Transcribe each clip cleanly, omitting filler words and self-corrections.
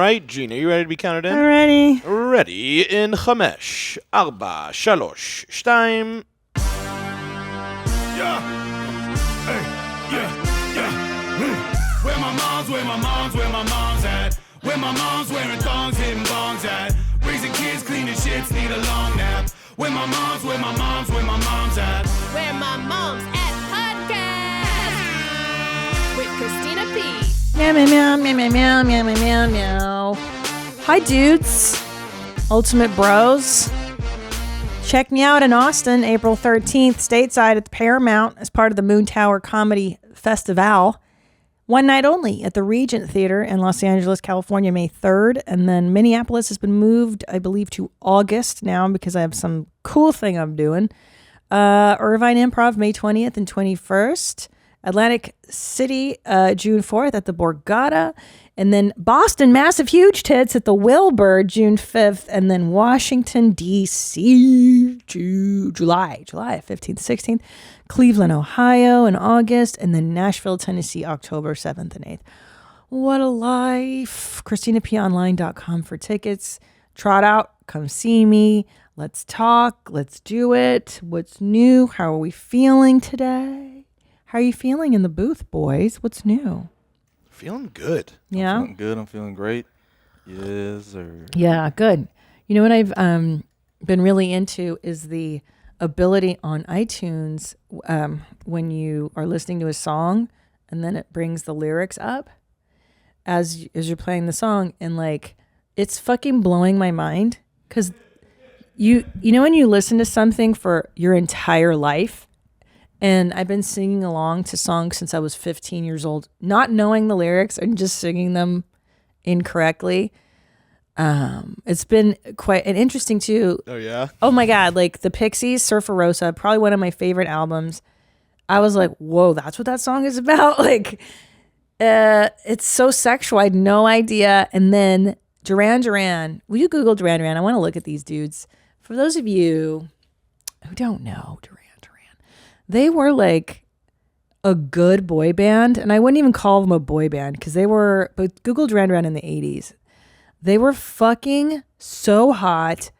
right, Gina, you ready to be counted in? Alrighty. Ready in 5, 4, 3, 2. Yeah. Hey, yeah. Where my mom's at? Where my mom's wearing thongs, hitting bongs at? Raising kids, cleaning shits, need a long nap. Where my mom's at? Where My Mom's At podcast with Christina P. Meow, meow, meow, meow, meow, meow, meow, meow, meow, meow. Hi, dudes. Ultimate bros. Check me out in Austin, April 13th, stateside at the Paramount as part of the Moon Tower Comedy Festival. One night only at the Regent Theater in Los Angeles, California, May 3rd. And then Minneapolis has been moved, I believe, to August now because I have some cool thing I'm doing. Irvine Improv, May 20th and 21st. Atlantic City, June 4th at the Borgata. And then Boston, Massive Huge Tits at the Wilbur, June 5th. And then Washington, D.C., July 15th, 16th. Cleveland, Ohio in August. And then Nashville, Tennessee, October 7th and 8th. What a life. ChristinaPOnline.com for tickets. Trot out. Come see me. Let's talk. Let's do it. What's new? How are we feeling today? How are you feeling in the booth, boys? What's new? Feeling good. Yeah? I'm feeling good. I'm feeling great. Yes, sir. Yeah, good. You know what I've been really into is the ability on iTunes when you are listening to a song and then it brings the lyrics up as you're playing the song, and like it's fucking blowing my mind because you know when you listen to something for your entire life, and I've been singing along to songs since I was 15 years old, not knowing the lyrics and just singing them incorrectly. It's been quite an interesting too. Oh, yeah? Oh my God. Like the Pixies, Surfer Rosa, probably one of my favorite albums. I was like, whoa, that's what that song is about. Like, it's so sexual. I had no idea. And then Duran Duran. Will you Google Duran Duran? I want to look at these dudes. For those of you who don't know Duran Duran, they were like a good boy band. And I wouldn't even call them a boy band because but Google Duran Duran in the 80s. They were fucking so hot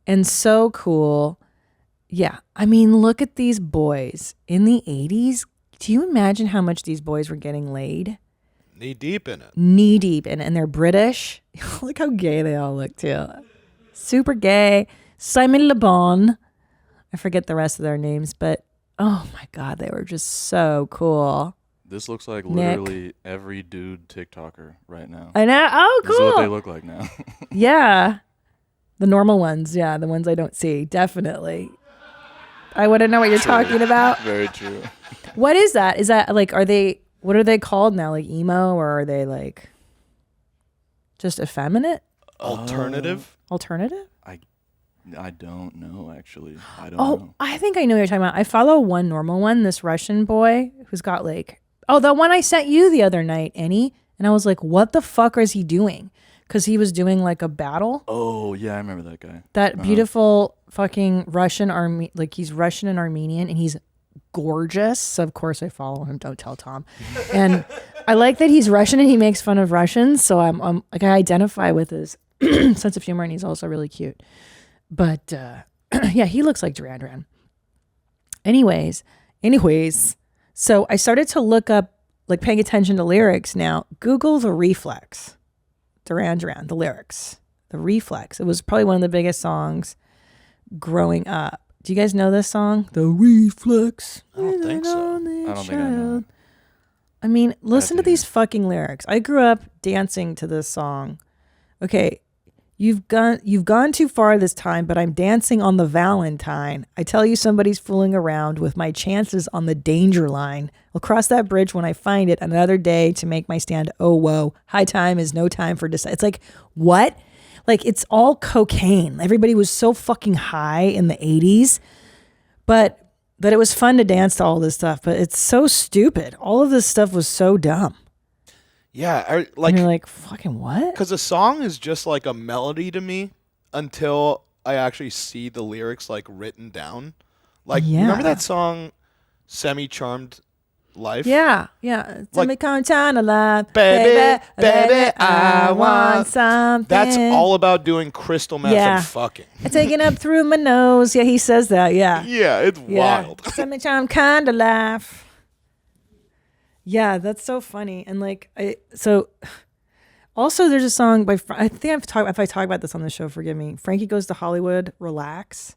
and so cool. Yeah. I mean, look at these boys in the 80s. Do you imagine how much these boys were getting laid? Knee deep in it. Knee deep in it. And they're British. Look how gay they all look too. Super gay. Simon Le Bon. I forget the rest of their names, but oh my God, they were just so cool. This looks like Nick. literally every dude TikToker right now. I know. Oh, cool. This is what they look like now. Yeah. The normal ones. Yeah. The ones I don't see. Definitely. I wouldn't know what you're talking about. Very true. What is that? Is that like, what are they called now? Like emo, or are they like just effeminate? Alternative? Alternative? I don't know, actually. I don't Oh, know. I think I know what you're talking about. I follow one normal one, this Russian boy who's got like, the one I sent you the other night, Annie. And I was like, what the fuck is he doing? Because he was doing like a battle. Oh, yeah, I remember that guy. That beautiful fucking Russian army, like he's Russian and Armenian, and he's gorgeous. So of course I follow him. Don't tell Tom. And I like that he's Russian and he makes fun of Russians. So I'm like, I identify with his sense of humor, and he's also really cute. But yeah, he looks like Duran Duran. Anyways, so I started to look up, like paying attention to lyrics now. Google The Reflex. Duran Duran, the lyrics. The Reflex. It was probably one of the biggest songs growing up. Do you guys know this song? The Reflex. I don't think so. I don't think I know. I mean, listen to these fucking lyrics. I grew up dancing to this song. Okay, you've gone too far this time, but I'm dancing on the Valentine. I tell you somebody's fooling around with my chances on the danger line. I'll cross that bridge when I find it another day to make my stand. Oh, whoa. High time is no time for decide. It's like, what? Like, it's all cocaine. Everybody was so fucking high in the 80s. But it was fun to dance to all this stuff. But it's so stupid. All of this stuff was so dumb. Yeah. And you're like, fucking what? Because a song is just like a melody to me until I actually see the lyrics like written down. Like, Yeah. remember that song, Semi-Charmed life. Yeah. Tell Like- me come time to life. Baby, Baby, I I want- want something. That's all about doing crystal meth Yeah. and fucking. Taking up through my nose. Yeah, he says that. Yeah. Yeah, it's Yeah. wild. Summertime kind of laugh. Yeah, that's so funny. And also there's a song by, I think if I talk about this on the show, forgive me. Frankie Goes to Hollywood, Relax.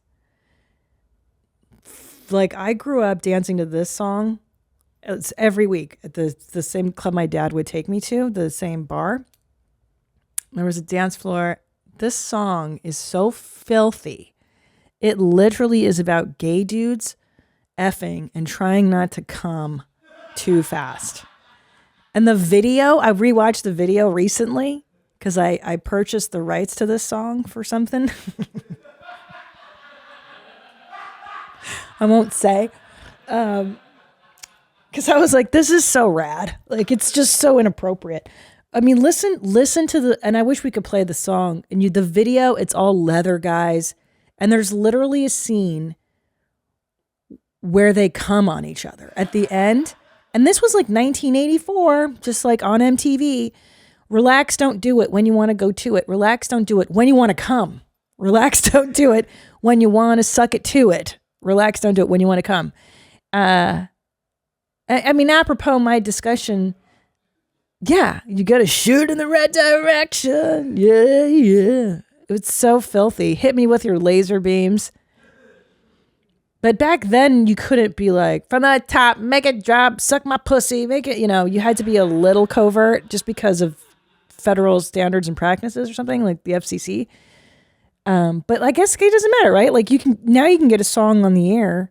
Like, I grew up dancing to this song. It's every week at the same club my dad would take me to, the same bar. There was a dance floor. This song is so filthy. It literally is about gay dudes effing and trying not to come too fast. And the video, I rewatched the video recently because I purchased the rights to this song for something. I won't say. Because I was like, this is so rad. Like, it's just so inappropriate. I mean, listen to the, and I wish we could play the song. And the video, it's all leather guys. And there's literally a scene where they come on each other at the end. And this was like 1984, just like on MTV. Relax, don't do it when you want to go to it. Relax, don't do it when you want to come. Relax, don't do it when you want to suck it to it. Relax, don't do it when you want to come. I mean, apropos my discussion, yeah, you got to shoot in the right direction. Yeah. It's so filthy. Hit me with your laser beams. But back then, you couldn't be like, from the top, make it drop, suck my pussy, make it, you had to be a little covert just because of federal standards and practices or something, like the FCC. But I guess it doesn't matter, right? Like, you can get a song on the air.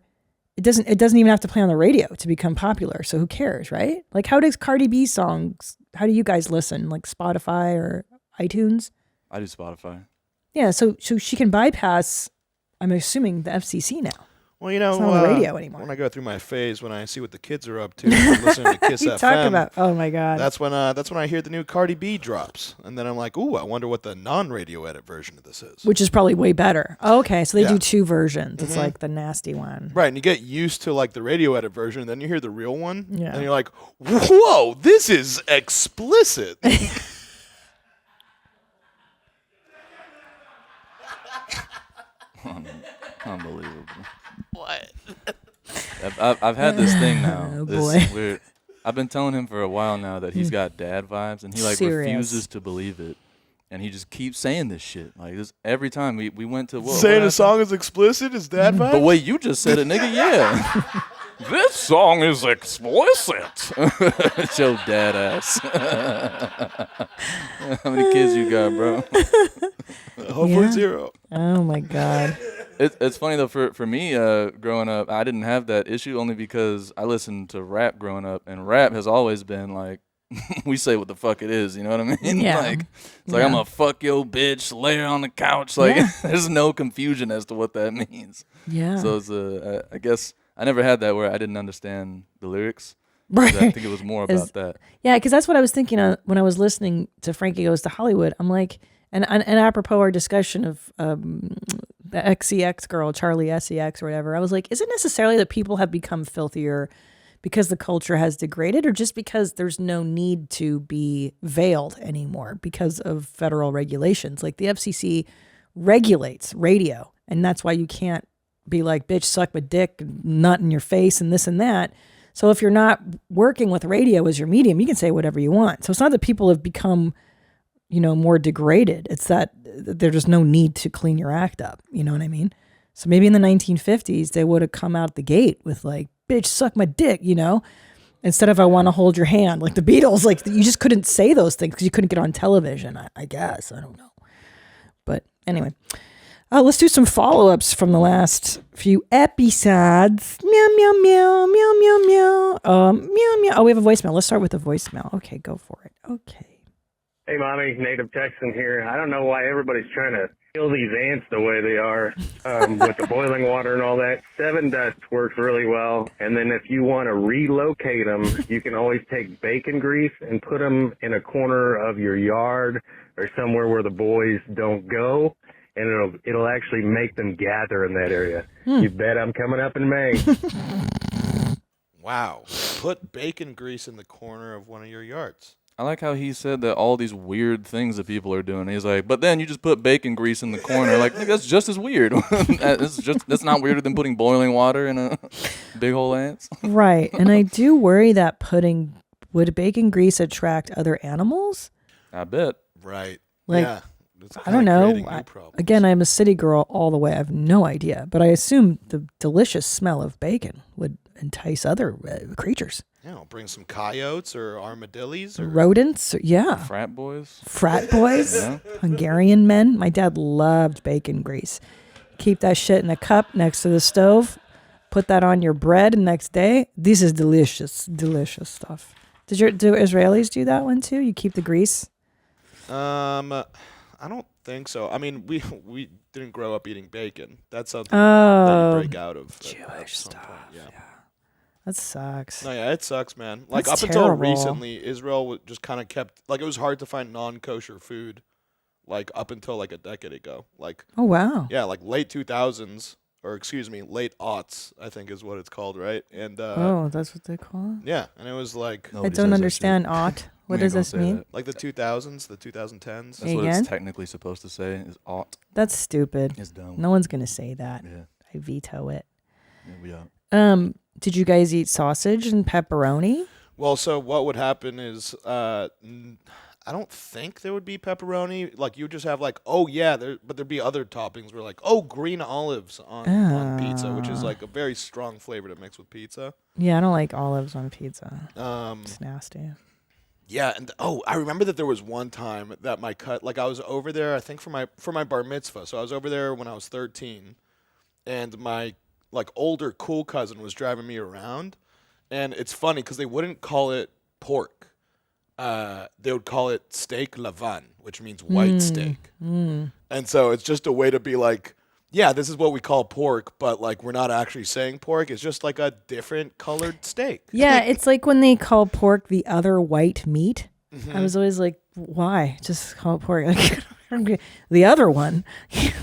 It doesn't even have to play on the radio to become popular. So who cares, right? Like, how does Cardi B songs, how do you guys listen? Like Spotify or iTunes? I do Spotify. Yeah, so she can bypass, I'm assuming, the FCC now. Well, It's not on the radio anymore. When I go through my phase, when I see what the kids are up to, I'm listening to Kiss You FM. talk about, oh my God. That's when I hear the new Cardi B drops, and then I'm like, ooh, I wonder what the non-radio edit version of this is. Which is probably way better. Oh, okay, so they Yeah. do two versions. It's like the nasty one. Right, and you get used to like the radio edit version, and then you hear the real one, Yeah. and you're like, whoa, this is explicit. Unbelievable. What? I've had this thing now. Oh, This boy. weird. I've been telling him for a while now that he's got dad vibes, and he like Serious. refuses to believe it, and he just keeps saying this shit. Like this every time we went to what Saying a happened? song is explicit is dad vibe? The way you just said it, nigga. Yeah. This song is explicit. It's your dad ass. How many kids you got, bro? Hopefully 0. Oh my God. It's funny though, for me, growing up, I didn't have that issue only because I listened to rap growing up, and rap has always been like, we say what the fuck it is, you know what I mean? Yeah. Like, it's like, Yeah. I'm gonna fuck your bitch, lay her on the couch. Like, Yeah. there's no confusion as to what that means. Yeah. So it's I guess I never had that where I didn't understand the lyrics. Right. I think it was more about that. Yeah, because that's what I was thinking when I was listening to Frankie Goes to Hollywood. I'm like, and apropos our discussion of the XCX girl, Charlie SEX or whatever, I was like, is it necessarily that people have become filthier because the culture has degraded, or just because there's no need to be veiled anymore because of federal regulations? Like the FCC regulates radio, and that's why you can't be like, bitch, suck my dick, nut in your face, and this and that. So if you're not working with radio as your medium, you can say whatever you want. So it's not that people have become, more degraded. It's that there's just no need to clean your act up. You know what I mean? So maybe in the 1950s, they would have come out the gate with like, bitch, suck my dick, instead of I want to hold your hand. Like the Beatles, like you just couldn't say those things because you couldn't get on television, I guess. I don't know. But anyway. Let's do some follow-ups from the last few episodes. Meow, meow, meow, meow, meow, meow. Meow, meow. Oh, we have a voicemail. Let's start with a voicemail. Okay, go for it. Okay. Hey, Mommy, native Texan here. I don't know why everybody's trying to kill these ants the way they are with the boiling water and all that. 7 dust works really well. And then if you want to relocate them, you can always take bacon grease and put them in a corner of your yard or somewhere where the boys don't go. And it'll actually make them gather in that area. You bet I'm coming up in May. Wow. Put bacon grease in the corner of one of your yards. I like how he said that all these weird things that people are doing. He's like, but then you just put bacon grease in the corner. Like, nigga, that's just as weird. That's not weirder than putting boiling water in a big hole ants. Right. And I do worry that would bacon grease attract other animals? I bet. Right. Like, yeah. It's I don't kinda know. creating new problems. Again, I'm a city girl all the way. I have no idea. But I assume the delicious smell of bacon would entice other creatures. Yeah, I'll bring some coyotes or armadillos or Rodents. Yeah. Frat boys. Frat boys. Yeah. Hungarian men. My dad loved bacon grease. Keep that shit in a cup next to the stove. Put that on your bread the next day. This is delicious, delicious stuff. Do Israelis do that one too? You keep the grease? I don't think so. I mean, we didn't grow up eating bacon. That's something that you break out of. at Jewish some stuff. point, Yeah. That sucks. No, yeah, it sucks, man. Like That's up until terrible. recently, Israel just kind of kept like it was hard to find non-kosher food, like up until like a decade ago. Like Oh, wow. yeah, like late 2000s or excuse me, late aughts, I think is what it's called, right? And Oh, that's what they call it? yeah, and it was like I Nobody says don't that understand shit. aught. What We does ain't gonna this say mean? that. like the 2000s, the 2010s. That's what Again? it's technically supposed to say. Is ought. That's stupid. It's dumb. No one's going to say that. Yeah. I veto it. Yeah, we out. Did you guys eat sausage and pepperoni? Well, so what would happen is I don't think there would be pepperoni. Like you would just have like, oh yeah, but there'd be other toppings where like, oh, green olives on pizza, which is like a very strong flavor to mix with pizza. Yeah, I don't like olives on pizza. Um, It's nasty. yeah, and I remember that there was one time that I was over there, I think for my bar mitzvah. So I was over there when I was 13, and my like older cool cousin was driving me around, and it's funny because they wouldn't call it pork. They would call it steak levan, which means white steak. And so it's just a way to be like, yeah, this is what we call pork, but like we're not actually saying pork. It's just like a different colored steak. Yeah, it's like when they call pork the other white meat. Mm-hmm. I was always like, why? Just call it pork. Like, the other one.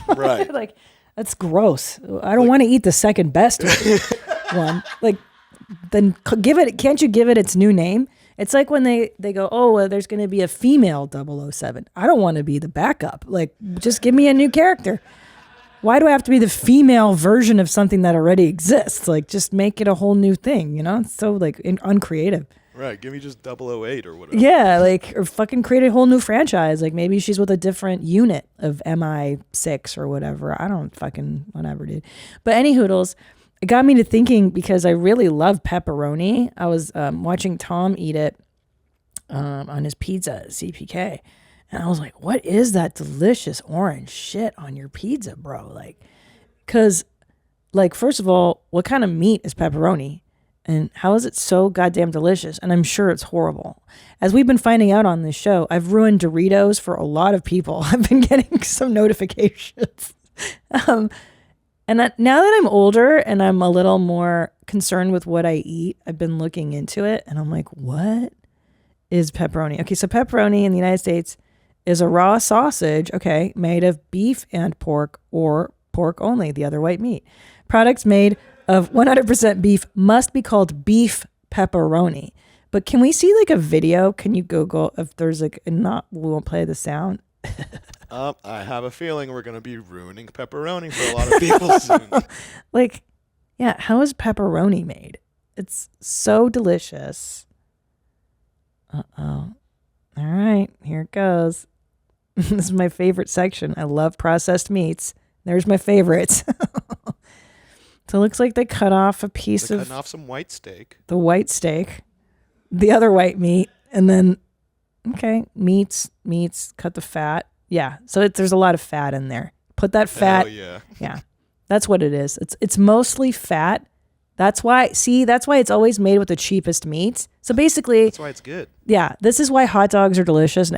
Right. Like, that's gross. I don't want to eat the second best one. Like, then can't you give it its new name? It's like when they go, oh, well, there's going to be a female 007. I don't want to be the backup. Like, just give me a new character. Why do I have to be the female version of something that already exists? Like, just make it a whole new thing, you know? It's so, like, uncreative. Right. Give me just 008 or whatever. Yeah, like, or fucking create a whole new franchise. Like, maybe she's with a different unit of MI6 or whatever. I don't fucking, whatever, dude. But any hoodles, it got me to thinking because I really love pepperoni. I was watching Tom eat it on his pizza at CPK. And I was like, what is that delicious orange shit on your pizza, bro? Like, because, like, first of all, what kind of meat is pepperoni? And how is it so goddamn delicious? And I'm sure it's horrible. As we've been finding out on this show, I've ruined Doritos for a lot of people. I've been getting some notifications. Now that I'm older and I'm a little more concerned with what I eat, I've been looking into it. And I'm like, what is pepperoni? Okay, so pepperoni in the United States is a raw sausage, okay, made of beef and pork or pork only, the other white meat. Products made of 100% beef must be called beef pepperoni. But can we see like a video? Can you Google if there's like we won't play the sound? I have a feeling we're going to be ruining pepperoni for a lot of people soon. Like, yeah, how is pepperoni made? It's so delicious. Uh-oh. All right, here it goes. This is my favorite section. I love processed meats. There's my favorites. So it looks like they cut off a piece They're of cutting off some white steak. the white steak, the other white meat, and then, okay, meats, cut the fat. Yeah, so there's a lot of fat in there. Put that fat. Hell yeah. Yeah, that's what it is. It's mostly fat. That's why it's always made with the cheapest meats. So basically, That's why it's good. yeah, this is why hot dogs are delicious and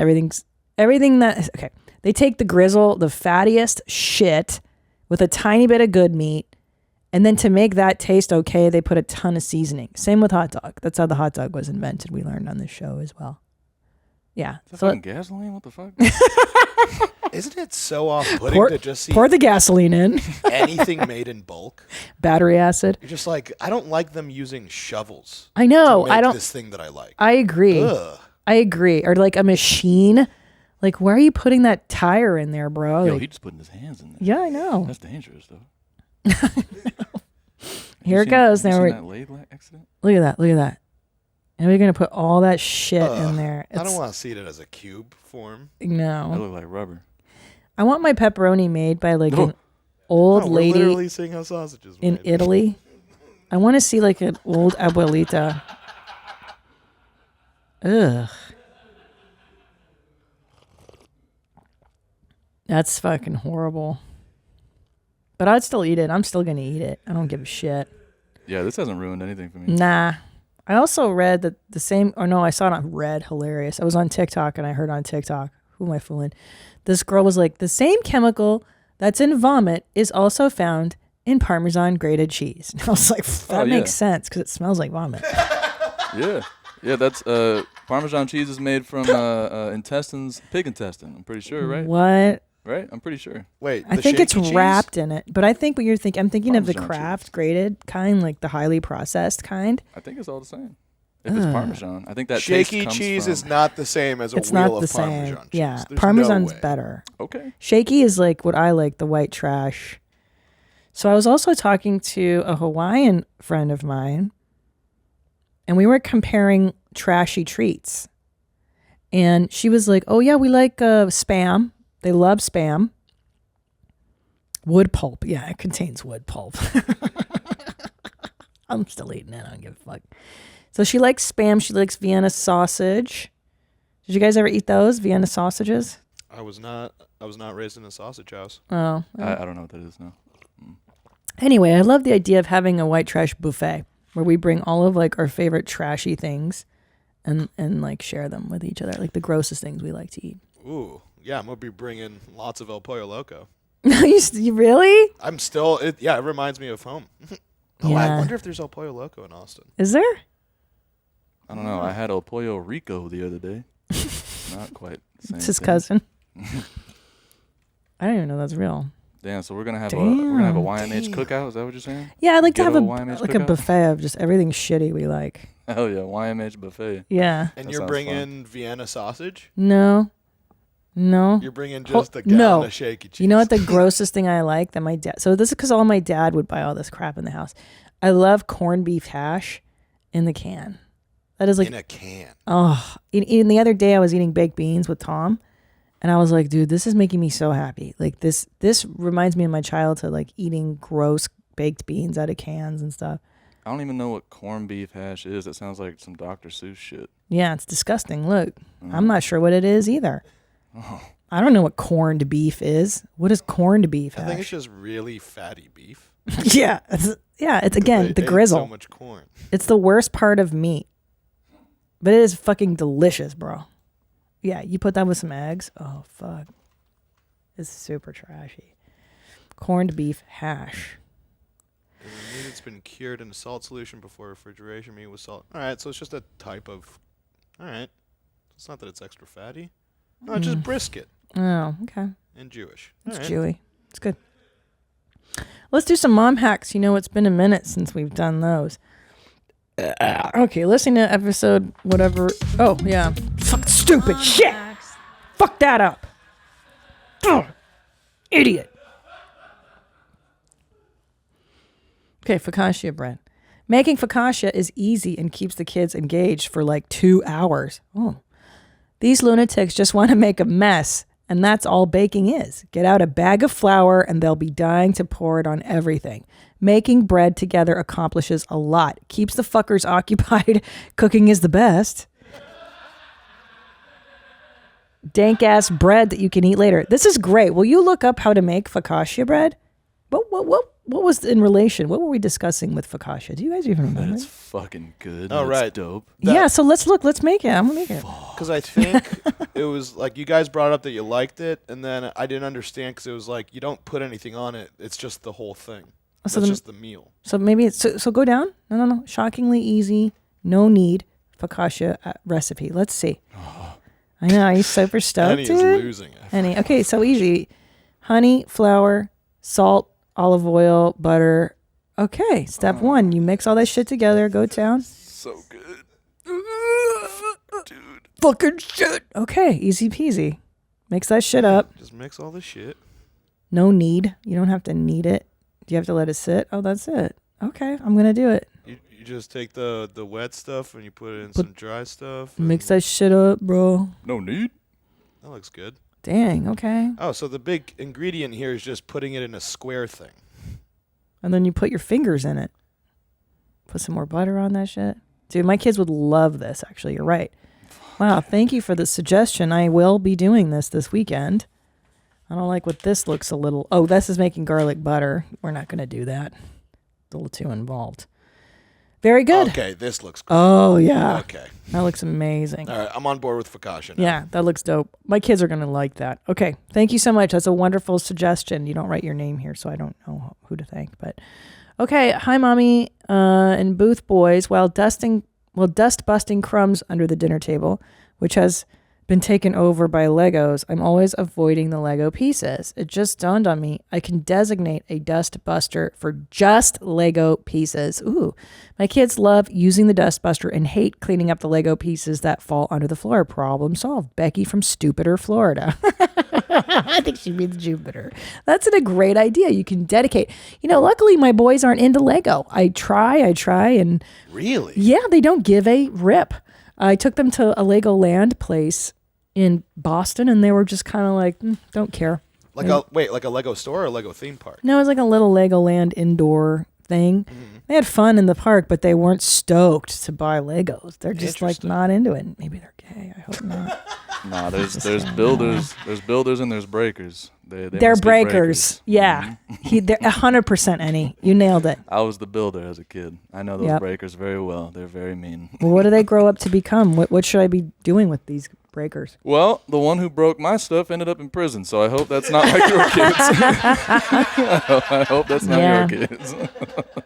everything that, okay. They take the grizzle, the fattiest shit with a tiny bit of good meat. And then to make that taste okay, they put a ton of seasoning. Same with hot dog. That's how the hot dog was invented. We learned on this show as well. Yeah. Is that So fucking gasoline? What the fuck? Isn't it so off-putting Pour, to just see pour the gasoline in. anything made in bulk? Battery acid. You're just like, I don't like them using shovels. I know. To make I don't. this thing that I like. I agree. Ugh. I agree. Or like a machine. Like, why are you putting that tire in there, bro? Yo, Like, he just putting his hands in there. yeah, I know. That's dangerous, though. Here it goes. Have Now you we're seen that lathe accident? look at that. Look at that. And we're gonna put all that shit in there. I don't want to see it as a cube form. That No. look like rubber. I want my pepperoni made by like No. an old No, we're lady literally seeing how sausages in made. Italy. I want to see like an old abuelita. Ugh. That's fucking horrible. But I'd still eat it. I'm still gonna eat it. I don't give a shit. Yeah, this hasn't ruined anything for me. Nah. I also read that the same, or no, I saw it on Red. Hilarious. I was on TikTok and I heard on TikTok. Who am I fooling? This girl was like, the same chemical that's in vomit is also found in Parmesan grated cheese. And I was like, that yeah. makes sense because it smells like vomit. Yeah. Yeah, that's Parmesan cheese is made from intestines, pig intestine. I'm pretty sure, right? What? Right? I'm pretty sure. Wait, I the think it's shaky cheese? wrapped in it. But I think what you're thinking, I'm thinking of the Parmesan Kraft cheese. grated kind, like the highly processed kind. I think it's all the same. If it's Parmesan, I think that Shaky taste comes cheese from, is not the same as a It's wheel not of the Parmesan same. cheese. Yeah, There's Parmesan's no way. better. okay. Shaky is like what I like, the white trash. So I was also talking to a Hawaiian friend of mine, and we were comparing trashy treats. And she was like, oh, yeah, we like Spam. They love Spam. Wood pulp. Yeah, it contains wood pulp. I'm still eating it. I don't give a fuck. So she likes Spam. She likes Vienna sausage. Did you guys ever eat those, Vienna sausages? I was not raised in a sausage house. Oh. I don't know what that is now. Anyway, I love the idea of having a white trash buffet where we bring all of like our favorite trashy things and like share them with each other, like the grossest things we like to eat. Ooh, yeah, I'm gonna be bringing lots of El Pollo Loco. You really? I'm still, it reminds me of home. Oh, Yeah. I wonder if there's El Pollo Loco in Austin. Is there? I don't know. I had El Pollo Rico the other day. Not quite the same It's his thing. cousin. I don't even know that's real. Damn, so we're gonna have a YMH Damn. cookout. Is that what you're saying? Yeah, I'd like to have Ghetto a YMH like a cookout? buffet of just everything shitty we like. Hell yeah, YMH buffet. Yeah. And That you're sounds bringing Vienna sausage? No. You're bringing just a gallon no. of shaky cheese. You know what the grossest thing I like that my dad. So this is because all my dad would buy all this crap in the house. I love corned beef hash in the can. That is like in a can. oh. In the other day I was eating baked beans with Tom, and I was like, dude, this is making me so happy. Like this reminds me of my childhood, like eating gross baked beans out of cans and stuff. I don't even know what corned beef hash is. That sounds like some Dr. Seuss shit. Yeah, it's disgusting. Look, I'm not sure what it is either. I don't know what corned beef is. What is corned beef I think it's hash? just really fatty beef. Yeah, it's again They the ate grizzle. So much corn. It's the worst part of meat. But it is fucking delicious, bro. Yeah, you put that with some eggs. Oh, fuck. It's super trashy. Corned beef hash. Meat that's been cured in a salt solution before refrigeration. Meat with salt. All right, so it's just a type of. All right, it's not that it's extra fatty. No, it's just brisket Oh, okay. and Jewish. It's All right. chewy. It's good. Let's do some mom hacks. You know, it's been a minute since we've done those. Okay, listening to episode whatever. Oh, yeah. Fuck stupid shit. Fuck that up. Ugh. Idiot. Okay, focaccia bread. Making focaccia is easy and keeps the kids engaged for like 2 hours. Oh. These lunatics just want to make a mess, and that's all baking is. Get out a bag of flour and they'll be dying to pour it on everything. Making bread together accomplishes a lot. Keeps the fuckers occupied. Cooking is the best. Dank ass bread that you can eat later. This is great. Will you look up how to make focaccia bread? What was in relation? What were we discussing with focaccia? Do you guys even remember? That's fucking good. Oh, That's right. dope. Yeah, so let's look. Let's make it. I'm gonna make it. Because I think it was like you guys brought up that you liked it, and then I didn't understand because it was like you don't put anything on it. It's just the whole thing. So That's then- just the meal. So maybe it's so go down. No. Shockingly easy. No need focaccia recipe. Let's see. I know. He's super stoked, Annie is dude. losing it. Annie. Okay, so easy. Honey, flour, salt, olive oil, butter. Okay, step 1. You mix all that shit together. Go town. So good. Dude. Fucking shit. Okay, easy peasy. Mix that shit up. Just mix all this shit. No knead. You don't have to knead it. Do you have to let it sit? Oh, that's it. Okay, I'm going to do it. You just take the wet stuff and you put it in some dry stuff. Mix that shit up, bro. No need. That looks good. Dang, okay. Oh, so the big ingredient here is just putting it in a square thing. And then you put your fingers in it. Put some more butter on that shit. Dude, my kids would love this, actually. You're right. Wow, thank you for the suggestion. I will be doing this weekend. I don't like what this looks a little... Oh, this is making garlic butter. We're not going to do that. It's a little too involved. Very good. Okay, this looks good. Oh, yeah. Okay. That looks amazing. All right, I'm on board with focaccia now. Yeah, that looks dope. My kids are going to like that. Okay, thank you so much. That's a wonderful suggestion. You don't write your name here, so I don't know who to thank. But okay, hi, Mommy and Booth Boys. While dust busting crumbs under the dinner table, which has been taken over by Legos, I'm always avoiding the Lego pieces. It just dawned on me I can designate a dust buster for just Lego pieces. Ooh, my kids love using the dust buster and hate cleaning up the Lego pieces that fall under the floor. Problem solved. Becky from Stupider, Florida. I think she'd be the Jupiter. That's a great idea. You can dedicate. Luckily my boys aren't into Lego. I try, and Really? yeah, they don't give a rip. I took them to a Legoland place in Boston, and they were just kind of like, don't care. Like a Lego store or a Lego theme park? No, it was like a little Legoland indoor thing. Mm-hmm. They had fun in the park, but they weren't stoked to buy Legos. They're just like not into it. Maybe they're gay. I hope not. Nah, there's builders, there's builders and there's breakers. They're They're breakers. Yeah. They're 100% Annie. You nailed it. I was the builder as a kid. I know those Yep. breakers very well. They're very mean. Well, what do they grow up to become? What should I be doing with these breakers? Well, the one who broke my stuff ended up in prison, so I hope that's not like your kids. I hope that's not Yeah. your kids.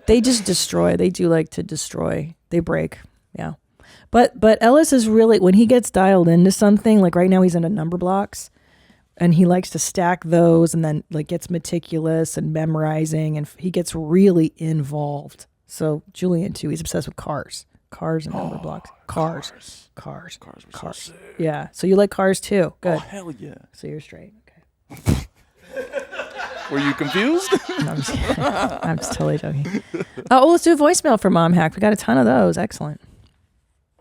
They just destroy. They do like to destroy. They break. Yeah. But Ellis is really, when he gets dialed into something, like right now he's into number blocks, and he likes to stack those and then like gets meticulous and memorizing, and he gets really involved. So Julian too, he's obsessed with cars and number blocks. Cars were so sick. Yeah. So you like cars too. Good. Oh, hell yeah. So you're straight. Okay. Were you confused? No, I'm just kidding. I'm just totally joking. Oh, let's do a voicemail for Mom Hack. We got a ton of those. Excellent.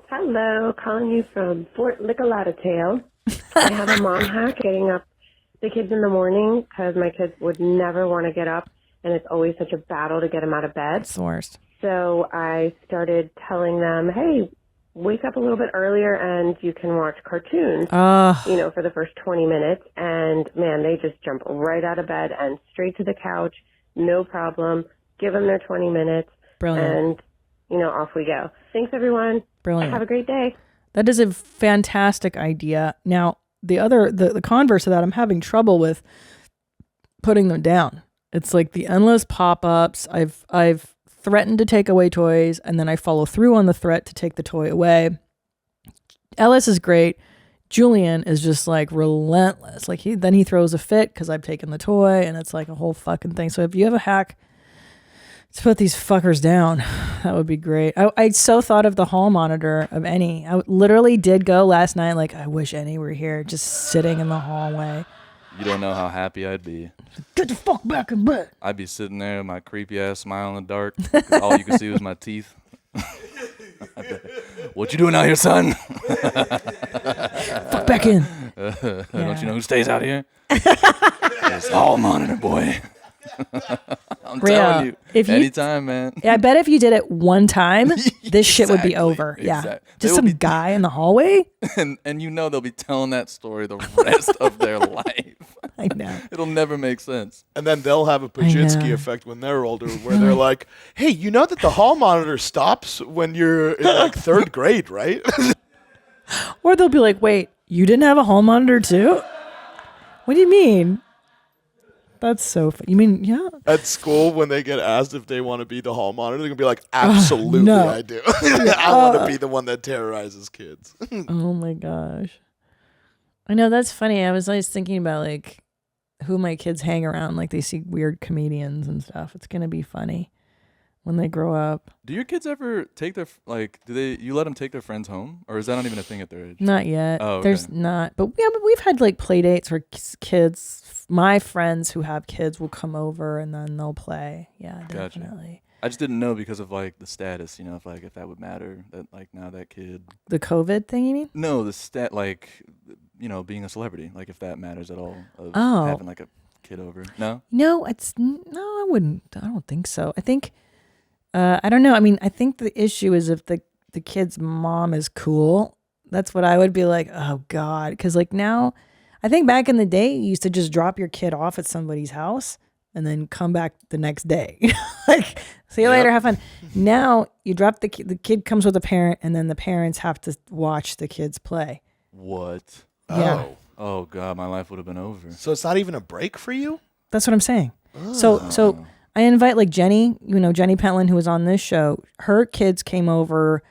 Hello, calling you from Fort Lickalatail. I have a mom hack getting up the kids in the morning because my kids would never want to get up, and it's always such a battle to get them out of bed. It's the worst. So I started telling them, hey, wake up a little bit earlier and you can watch cartoons, for the first 20 minutes. And, man, they just jump right out of bed and straight to the couch, no problem. Give them their 20 minutes. Brilliant. And, off we go. Thanks, everyone. Brilliant. Have a great day. That is a fantastic idea. Now, the converse of that, I'm having trouble with putting them down. It's like the endless pop-ups. I've threatened to take away toys, and then I follow through on the threat to take the toy away. Ellis is great. Julian is just like relentless. Like then he throws a fit because I've taken the toy, and it's like a whole fucking thing. So if you have a hack to put these fuckers down, that would be great. I so thought of the hall monitor of Annie. I literally did go last night like, I wish Annie were here, just sitting in the hallway. You don't know how happy I'd be. Get the fuck back in bed. I'd be sitting there with my creepy ass smile in the dark. 'Cause all you could see was my teeth. What you doing out here, son? Fuck back in. Don't you know who stays out here? It's all monitor, boy. I'm telling you. Anytime, man. Yeah, I bet if you did it one time, this shit would be over. Yeah. Exactly. Just some guy in the hallway. And they'll be telling that story the rest of their life. I know. It'll never make sense. And then they'll have a Pajitsky effect when they're older, where they're like, hey, you know that the hall monitor stops when you're in like third grade, right? Or they'll be like, wait, you didn't have a hall monitor too? What do you mean? That's so funny. You mean, yeah? At school, when they get asked if they want to be the hall monitor, they're going to be like, absolutely, no. I do. I want to be the one that terrorizes kids. Oh my gosh. I know, that's funny. I was always thinking about like who my kids hang around. Like they see weird comedians and stuff. It's gonna be funny when they grow up. Do your kids ever take their you let them take their friends home, or is that not even a thing at their age? Not yet. Oh, okay. There's not. But yeah, but we've had like play dates where kids, my friends who have kids will come over and then they'll play. Yeah, Gotcha. definitely. I just didn't know because of like the status, if that would matter, that like now that kid. The COVID thing, you mean? No, the being a celebrity, like if that matters at all of Oh. having like a kid over. No? No, I wouldn't. I don't think so. I think, I don't know. I mean, I think the issue is if the kid's mom is cool, that's what I would be like, oh God. Because like now, I think back in the day, you used to just drop your kid off at somebody's house and then come back the next day. Like, see you later, have fun. Now you drop the kid comes with a parent, and then the parents have to watch the kids play. What? Yeah. Oh God, my life would have been over. So it's not even a break for you? That's what I'm saying. So I invite like Jenny, Jenny Pentland, who was on this show. Her kids came over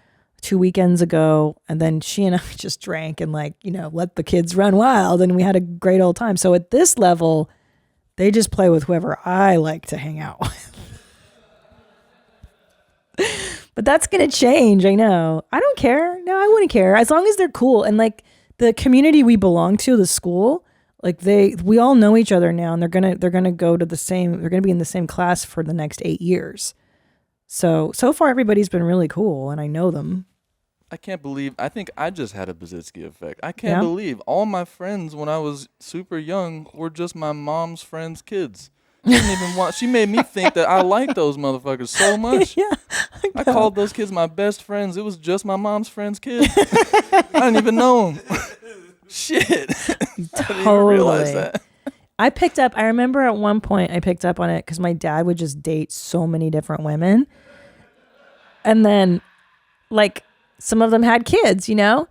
2 weekends ago, and then she and I just drank and let the kids run wild, and we had a great old time. So at this level, they just play with whoever I like to hang out with. But that's going to change. I know. I don't care. No, I wouldn't care. As long as they're cool. And like the community we belong to, the school, like we all know each other now, and they're going to go to they're going to be in the same class for the next 8 years. So far everybody's been really cool, and I know them. I can't believe, I think I just had a Bazitsky effect. I can't believe all my friends when I was super young were just my mom's friends' kids. She made me think that I liked those motherfuckers so much. Yeah, I called those kids my best friends. It was just my mom's friends' kids. I didn't even know them. Shit. I didn't even realize that. I remember at one point I picked up on it because my dad would just date so many different women. And then like some of them had kids, and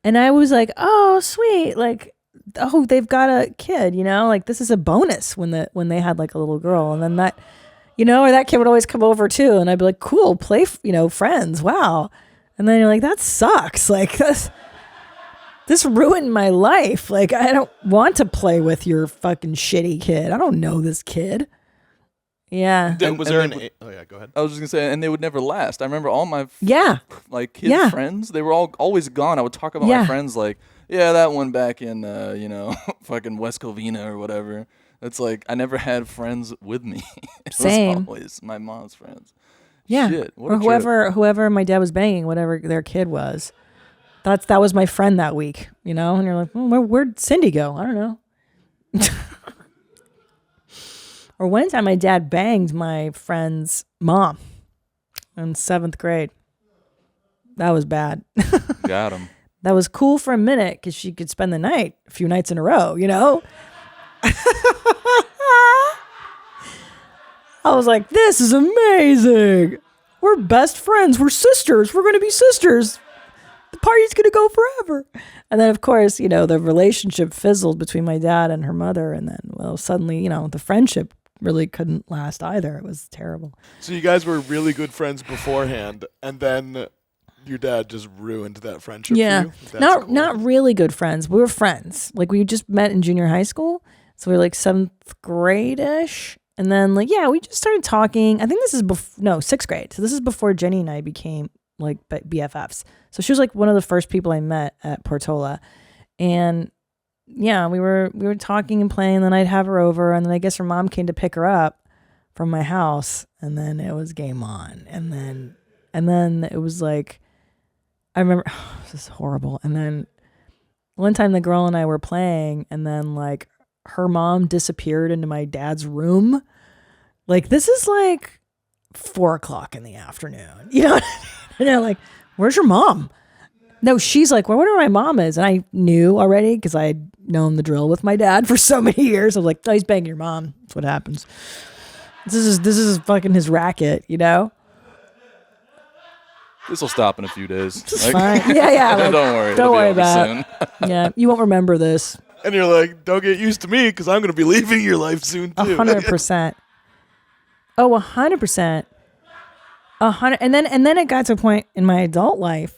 I was like, oh, sweet. Like, oh, they've got a kid, like this is a bonus when they had like a little girl. And then that, or that kid would always come over too. And I'd be like, cool, play, friends. Wow. And then you're like, that sucks. Like this ruined my life. Like, I don't want to play with your fucking shitty kid. I don't know this kid. Yeah. Oh yeah, go ahead. I was just gonna say, and they would never last. I remember all my kids friends, they were always gone. I would talk about my friends like, yeah, that one back in fucking West Covina or whatever. It's like I never had friends with me. It Same. was always my mom's friends. Yeah. Shit, or whoever my dad was banging, whatever their kid was. That was my friend that week, and you're like, where'd Cindy go? I don't know. Or one time my dad banged my friend's mom in 7th grade. That was bad. Got him. That was cool for a minute because she could spend the night a few nights in a row, I was like, this is amazing. We're best friends. We're sisters. We're going to be sisters. The party's going to go forever. And then, of course, the relationship fizzled between my dad and her mother. And then, well, suddenly, the friendship really couldn't last either. It was terrible. So you guys were really good friends beforehand, and then your dad just ruined that friendship for you? That's cool. Not really good friends. We were friends. Like, we just met in junior high school. So we were like 7th grade-ish. And then, we just started talking. I think this is 6th grade. So this is before Jenny and I became like BFFs. So she was like one of the first people I met at Portola. And yeah, we were talking and playing, and then I'd have her over, and then I guess her mom came to pick her up from my house, and then it was game on. And then it was like, I remember, this is horrible. And then one time the girl and I were playing, and then like her mom disappeared into my dad's room. Like, this is like 4:00 in the afternoon, what I mean? And they're like, where's your mom? No, she's like, well, I wonder where my mom is. And I knew already because I had known the drill with my dad for so many years. I was like, oh, he's banging your mom. That's what happens. This is fucking his racket, This will stop in a few days. It's fine. Yeah. Like, don't worry about it. Yeah, you won't remember this. And you're like, don't get used to me because I'm going to be leaving your life soon too. 100%. Oh, 100%. 100. And then it got to a point in my adult life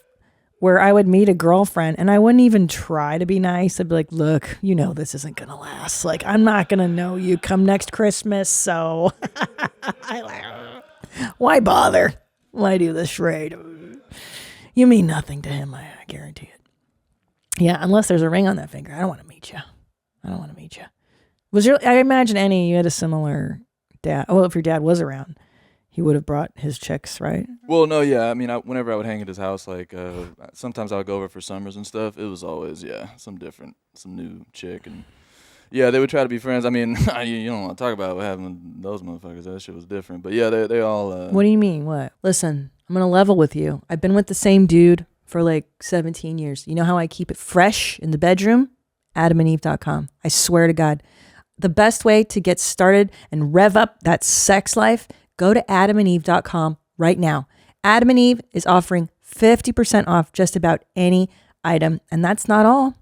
where I would meet a girlfriend and I wouldn't even try to be nice. I'd be like, look, you know this isn't going to last. Like, I'm not going to know you come next Christmas, so why bother? Why do this charade? You mean nothing to him, I guarantee it. Yeah, unless there's a ring on that finger. I don't want to meet you. I imagine Annie, you had a similar dad. Well, if your dad was around, he would have brought his chicks, right? Well, no, yeah. I mean, whenever I would hang at his house, like sometimes I would go over for summers and stuff. It was always, some new chick. And yeah, they would try to be friends. I mean, you don't want to talk about what happened with those motherfuckers. That shit was different. But yeah, they all. What do you mean? What? Listen, I'm going to level with you. I've been with the same dude for like 17 years. You know how I keep it fresh in the bedroom? AdamandEve.com. I swear to God. The best way to get started and rev up that sex life, go to AdamandEve.com right now. Adam and Eve is offering 50% off just about any item. And that's not all.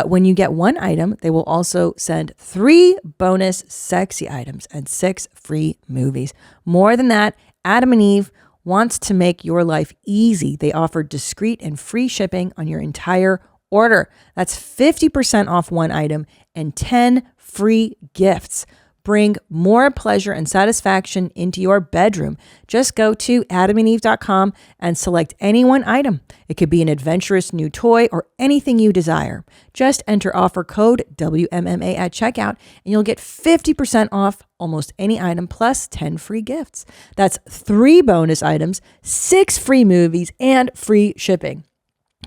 When you get one item, they will also send 3 bonus sexy items and 6 free movies. More than that, Adam and Eve wants to make your life easy. They offer discreet and free shipping on your entire order. That's 50% off one item and 10 free gifts. Bring more pleasure and satisfaction into your bedroom. Just go to adamandeve.com and select any one item. It could be an adventurous new toy or anything you desire. Just enter offer code WMMA at checkout and you'll get 50% off almost any item plus 10 free gifts. That's 3 bonus items, 6 free movies, and free shipping.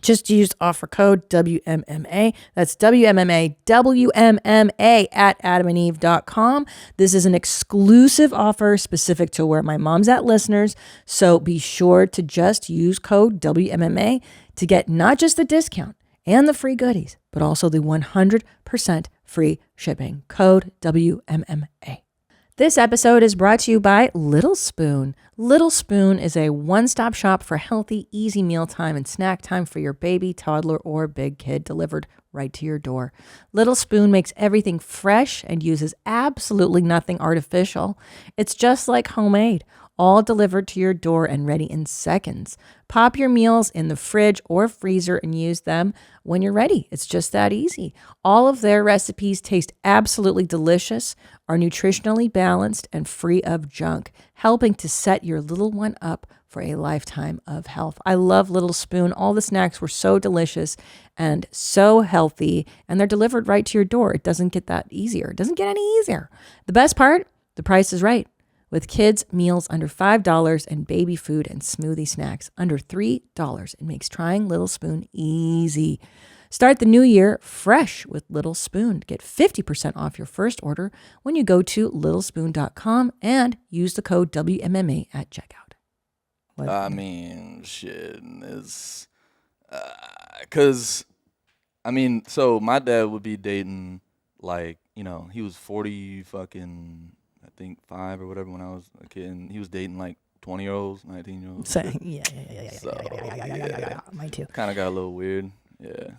Just use offer code WMMA. That's WMMA at adamandeve.com. This is an exclusive offer specific to Where My Mom's At listeners. So be sure to just use code WMMA to get not just the discount and the free goodies, but also the 100% free shipping. Code WMMA. This episode is brought to you by Little Spoon. Little Spoon is a one-stop shop for healthy, easy mealtime and snack time for your baby, toddler, or big kid, delivered right to your door. Little Spoon makes everything fresh and uses absolutely nothing artificial. It's just like homemade, all delivered to your door and ready in seconds. Pop your meals in the fridge or freezer and use them when you're ready. It's just that easy. All of their recipes taste absolutely delicious, are nutritionally balanced, and free of junk, helping to set your little one up for a lifetime of health. I love Little Spoon. All the snacks were so delicious and so healthy, and they're delivered right to your door. It doesn't get that easier. It doesn't get any easier. The best part, the price is right. With kids' meals under $5 and baby food and smoothie snacks under $3, it makes trying Little Spoon easy. Start the new year fresh with Little Spoon. Get 50% off your first order when you go to littlespoon.com and use the code WMMA at checkout. I mean, shit, it's because, so my dad would be dating, like, he was 40 fucking, I think 5 or whatever when I was a kid, and he was dating like 20-year-olds, 19-year-olds. Yeah. Mine too. Kind of got a little weird. Yeah.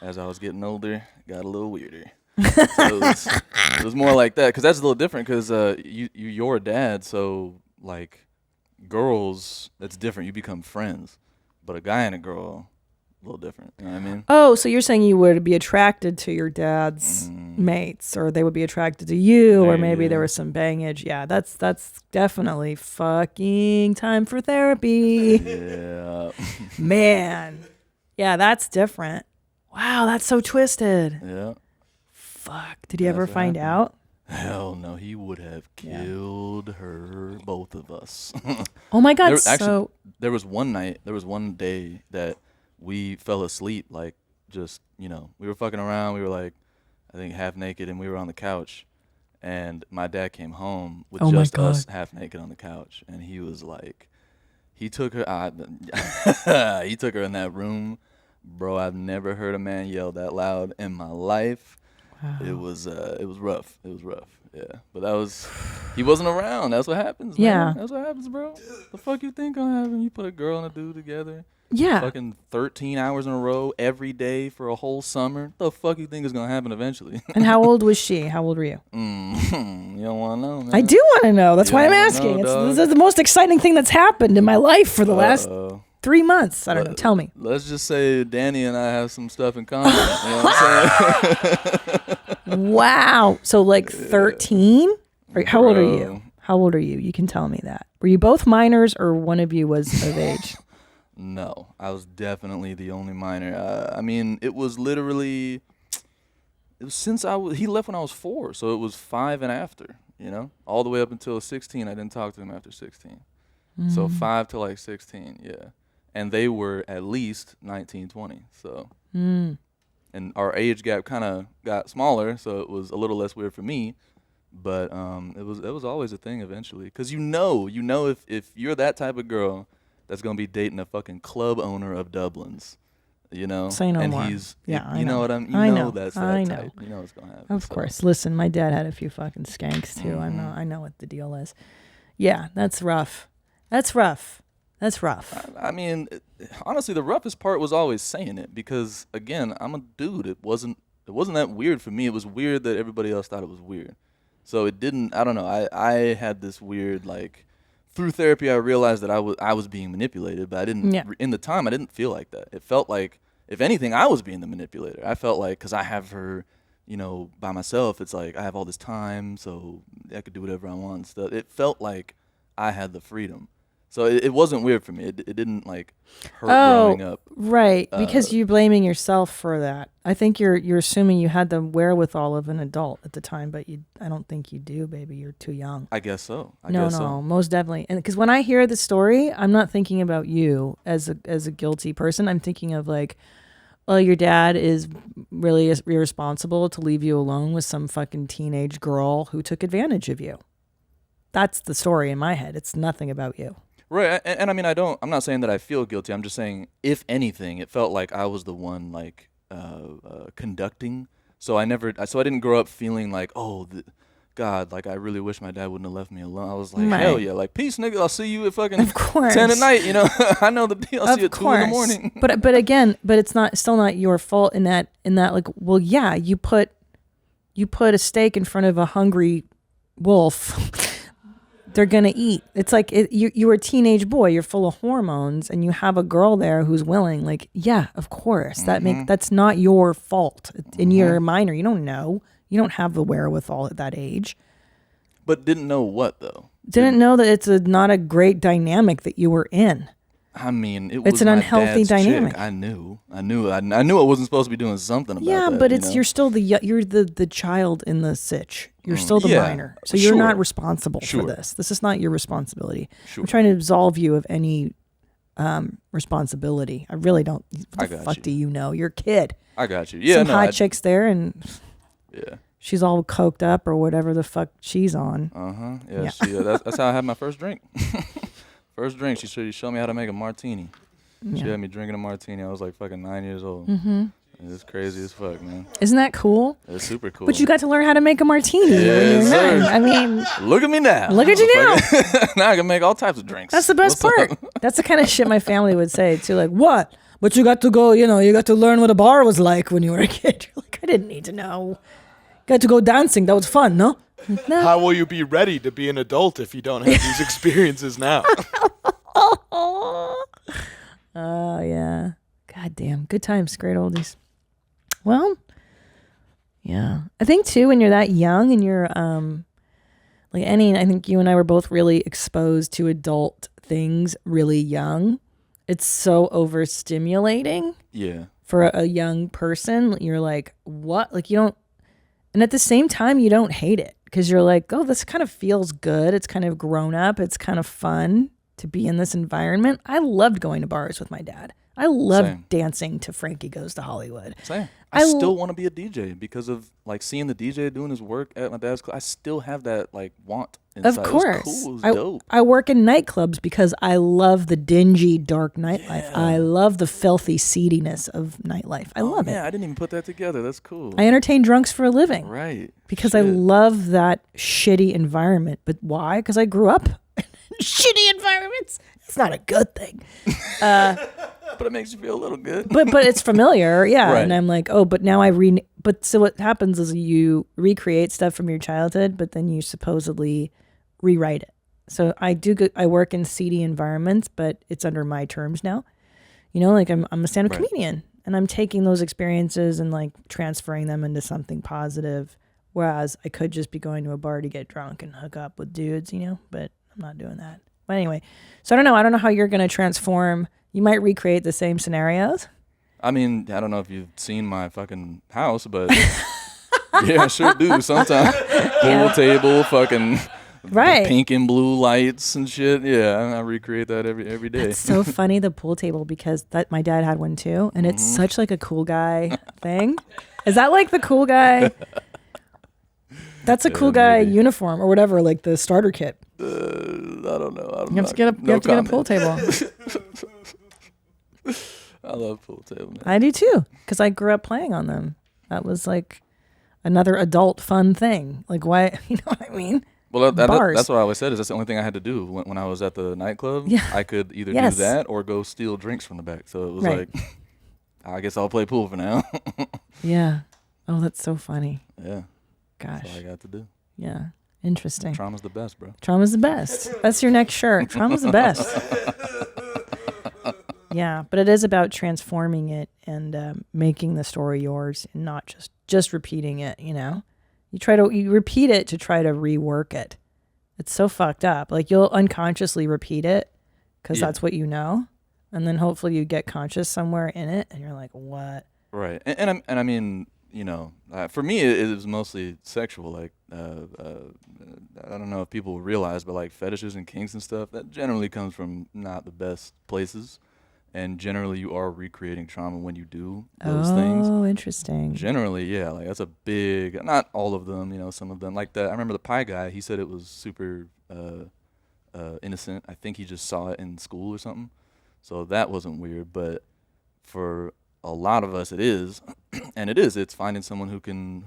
As I was getting older, it got a little weirder. So it was more like that, because that's a little different, because you're a dad, so like girls, that's different. You become friends, but a guy and a girl, a little different. You know what I mean? Oh, so you're saying you would be attracted to your dad's mates, or they would be attracted to you, or maybe there was some bangage. Yeah, that's definitely fucking time for therapy. Yeah. Man. Yeah, that's different. Wow, that's so twisted. Yeah. Fuck. Did he ever find out? Hell no, he would have killed her, both of us. Oh my God. There was one day that we fell asleep, like, just, we were fucking around. We were like, I think half naked, and we were on the couch. And my dad came home with just us half naked on the couch. And he was like, he took her in that room. Bro, I've never heard a man yell that loud in my life. Wow. It was rough. It was rough. Yeah. But he wasn't around. That's what happens, man. Yeah. That's what happens, bro. The fuck you think gonna happen? You put a girl and a dude together. Yeah. Fucking 13 hours in a row every day for a whole summer. The fuck you think is gonna happen eventually? And how old was she? How old were you? You don't want to know, man. I do want to know. That's why I'm asking. This is the most exciting thing that's happened in my life for the last 3 months. I don't know. Tell me. Let's just say Danny and I have some stuff in common. You know what I'm saying? Wow. So like 13? How old are you? How old are you? You can tell me that. Were you both minors or one of you was of age? No, I was definitely the only minor. I mean, it was literally, it was since he left when I was 4, so it was 5 and after, you know, all the way up until 16. I didn't talk to him after 16. So 5 to like 16, yeah. And they were at least 19, 20, so. And our age gap kind of got smaller, so it was a little less weird for me. But it was always a thing eventually, because you know if you're that type of girl that's gonna be dating a fucking club owner of Dublin's, you know, say no and more. he's Yeah, you know what I'm. I You know know that's that I type. know. You know what's gonna happen. Of course. Listen, my dad had a few fucking skanks too. I know what the deal is. Yeah, that's rough. That's rough. I mean, honestly, the roughest part was always saying it, because again, I'm a dude. It wasn't that weird for me. It was weird that everybody else thought it was weird. So it didn't. I don't know. I had this weird, like, through therapy, I realized that I was being manipulated, but I didn't. Yeah. In the time, I didn't feel like that. It felt like, if anything, I was being the manipulator. I felt like, because I have her, you know, by myself. It's like I have all this time, so I could do whatever I want and stuff. It felt like I had the freedom. So it wasn't weird for me. It didn't like hurt growing up. Right, because you're blaming yourself for that. I think you're assuming you had the wherewithal of an adult at the time, but I don't think you do, baby. You're too young. I guess so. No, most definitely. And because when I hear the story, I'm not thinking about you as a guilty person. I'm thinking of like, well, your dad is really irresponsible to leave you alone with some fucking teenage girl who took advantage of you. That's the story in my head. It's nothing about you. Right, and I mean, I'm not saying that I feel guilty. I'm just saying, if anything, it felt like I was the one, like, conducting. So I didn't grow up feeling like, God, like, I really wish my dad wouldn't have left me alone. I was like, right. Hell yeah, like, peace, nigga. I'll see you at fucking of course. 10 at night, you know. I know the deal. I'll see you at 2 in the course. morning. But again, it's still not your fault in that like, well, yeah, you put a steak in front of a hungry wolf. They're gonna eat. It's like you're a teenage boy. You're full of hormones, and you have a girl there who's willing. Like, yeah, of course. That's not your fault. And you're a minor. You don't know. You don't have the wherewithal at that age. But didn't know what though. Didn't know that it's not a great dynamic that you were in. I mean, it's an unhealthy dad's dynamic. Chick. I knew I wasn't supposed to be doing something about that. Yeah, but you know? you're still the child in the sitch. You're still the minor, so you're not responsible for this. This is not your responsibility. Sure. I'm trying to absolve you of any responsibility. I really don't. What the fuck do you know? You're a kid. I got you. Yeah, some hot chicks there, and yeah, she's all coked up or whatever the fuck she's on. Yeah. That's how I had my first drink. First drink, she showed me how to make a martini. Yeah. She had me drinking a martini. I was like fucking 9 years old. Mm-hmm. It's crazy as fuck, man. Isn't that cool? It's super cool. But you got to learn how to make a martini when you're 9. I mean, look at me now. Look at you now. Now I can make all types of drinks. That's the best part. That's the kind of shit my family would say too. Like, what? But you got to go, you got to learn what a bar was like when you were a kid. You're like, I didn't need to know. Got to go dancing. That was fun, no? No. How will you be ready to be an adult if you don't have these experiences now? Oh, yeah. God damn. Good times. Great oldies. Well, yeah. I think, too, when you're that young and you're, like I think you and I were both really exposed to adult things really young. It's so overstimulating. Yeah. For a young person. You're like, what? Like, you don't, and at the same time, you don't hate it because you're like, oh, this kind of feels good. It's kind of grown up. It's kind of fun to be in this environment. I loved going to bars with my dad. I loved dancing to Frankie Goes to Hollywood. Same. I still want to be a DJ because of like seeing the DJ doing his work at my dad's club. I still have that like want inside. Of course. It was cool. It was dope. I work in nightclubs because I love the dingy, dark nightlife. Yeah. I love the filthy seediness of nightlife. I love it. Yeah, I didn't even put that together. That's cool. I entertain drunks for a living. Right. Because I love that shitty environment. But why? Because I grew up in shitty environments. It's not a good thing. But it makes you feel a little good. But it's familiar, yeah. Right. And I'm like, oh, but now but so what happens is you recreate stuff from your childhood, but then you supposedly rewrite it. So I work in seedy environments, but it's under my terms now. You know, like I'm a stand-up comedian, and I'm taking those experiences and like transferring them into something positive. Whereas I could just be going to a bar to get drunk and hook up with dudes, you know, but I'm not doing that. But anyway, so I don't know. I don't know how you're going to transform. You might recreate the same scenarios. I mean, I don't know if you've seen my fucking house, but yeah, I sure do. Sometimes pool table, fucking pink and blue lights and shit. Yeah, I recreate that every day. It's so funny, the pool table, because my dad had one too, and it's such like a cool guy thing. Is that like the cool guy? That's a cool guy uniform or whatever, like the starter kit. I don't know. You have to get a pool table. I love pool table, man. I do too, because I grew up playing on them. That was like another adult fun thing. Like, why? You know what I mean? Well, that's what I always said. Is that's the only thing I had to do when I was at the nightclub. Yeah. I could either do that or go steal drinks from the back. So it was like, I guess I'll play pool for now. Yeah. Oh, that's so funny. Yeah. Gosh. That's all I got to do. Yeah. Interesting. Trauma's the best, bro. Trauma's the best. That's your next shirt. Trauma's the best. Yeah, but it is about transforming it and making the story yours and not just repeating it, you know? You repeat it to try to rework it. It's so fucked up. Like, you'll unconsciously repeat it because that's what you know. And then hopefully you get conscious somewhere in it and you're like, what? Right. And I mean, you know, for me, it was mostly sexual. Like, I don't know if people realize, but like fetishes and kinks and stuff, that generally comes from not the best places. And generally, you are recreating trauma when you do those things. Oh, interesting. Generally, yeah, like that's a big. Not all of them, you know. Some of them, like that. I remember the pie guy. He said it was super innocent. I think he just saw it in school or something. So that wasn't weird. But for a lot of us, it is, and it is. It's finding someone who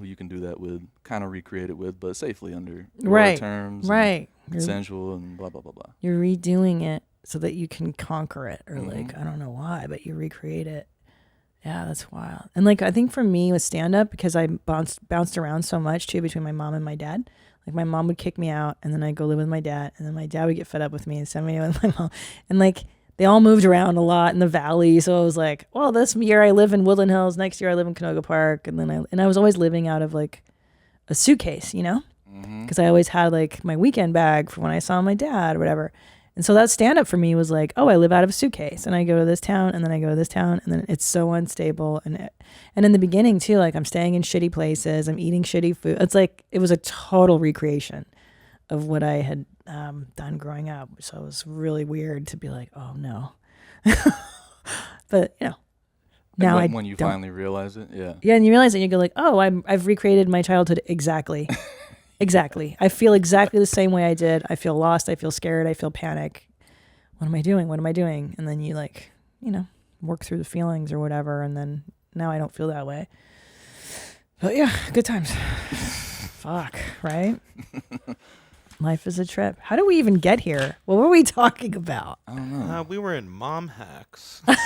you can do that with, kind of recreate it with, but safely under your terms, right? Consensual and blah blah blah blah. You're redoing it so that you can conquer it, or like, I don't know why, but you recreate it. Yeah, that's wild. And like, I think for me with stand-up, because I bounced around so much too between my mom and my dad. Like, my mom would kick me out, and then I'd go live with my dad, and then my dad would get fed up with me and send me with my mom. And like, they all moved around a lot in the valley, so I was like, well, this year I live in Woodland Hills, next year I live in Canoga Park, and then I was always living out of like a suitcase, you know, because I always had like my weekend bag for when I saw my dad or whatever. And so that stand-up for me was like, oh, I live out of a suitcase, and I go to this town, and then I go to this town, and then it's so unstable. And in the beginning too, like, I'm staying in shitty places, I'm eating shitty food. It's like, it was a total recreation of what I had done growing up. So it was really weird to be like, oh no. But you know, now when you finally realize it, yeah, and you realize it, and you go like, oh, I've recreated my childhood exactly. Exactly. I feel exactly the same way I did. I feel lost. I feel scared. I feel panic. What am I doing? What am I doing? And then you like, you know, work through the feelings or whatever. And then now I don't feel that way. But yeah, good times. Fuck, right? Life is a trip. How did we even get here? What were we talking about? I don't know. We were in mom hacks. And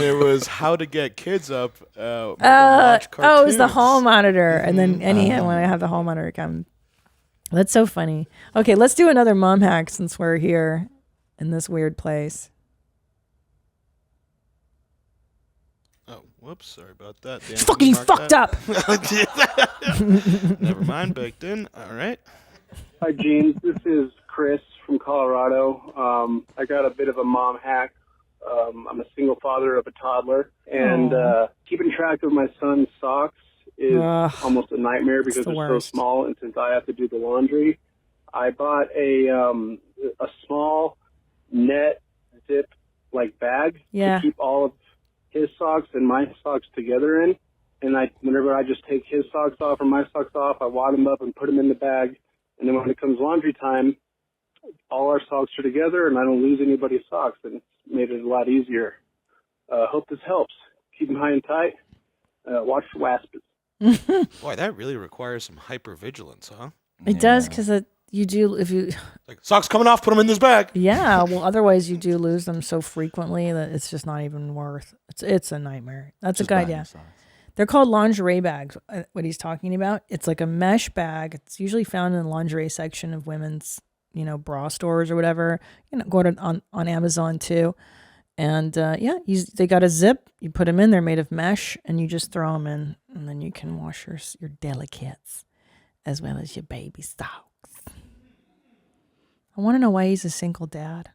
it was how to get kids up. Watch cartoons. Oh, it was the hall monitor. And then when I have the hall monitor come. That's so funny. Okay, let's do another mom hack since we're here in this weird place. Oh, whoops. Sorry about that. Dan, fucking fucked up. Never mind. Baked in. All right. Hi, Gene. This is Chris from Colorado. I got a bit of a mom hack. I'm a single father of a toddler, and keeping track of my son's socks is almost a nightmare because they're so small, and since I have to do the laundry, I bought a small net zip like bag to keep all of his socks and my socks together in. And whenever I just take his socks off or my socks off, I wad them up and put them in the bag. And then when it comes laundry time, all our socks are together, and I don't lose anybody's socks, and it's made it a lot easier. Hope this helps. Keep them high and tight. Watch for wasps. Boy, that really requires some hypervigilance, huh? It does, because you do, if you... Like, socks coming off, put them in this bag. Yeah, well, otherwise you do lose them so frequently that it's just not even worth... It's a nightmare. That's a good idea. They're called lingerie bags. What he's talking about, it's like a mesh bag. It's usually found in the lingerie section of women's, bra stores or whatever. Go on Amazon too. And they got a zip. You put them in. They're made of mesh, and you just throw them in, and then you can wash your delicates as well as your baby socks. I want to know why he's a single dad.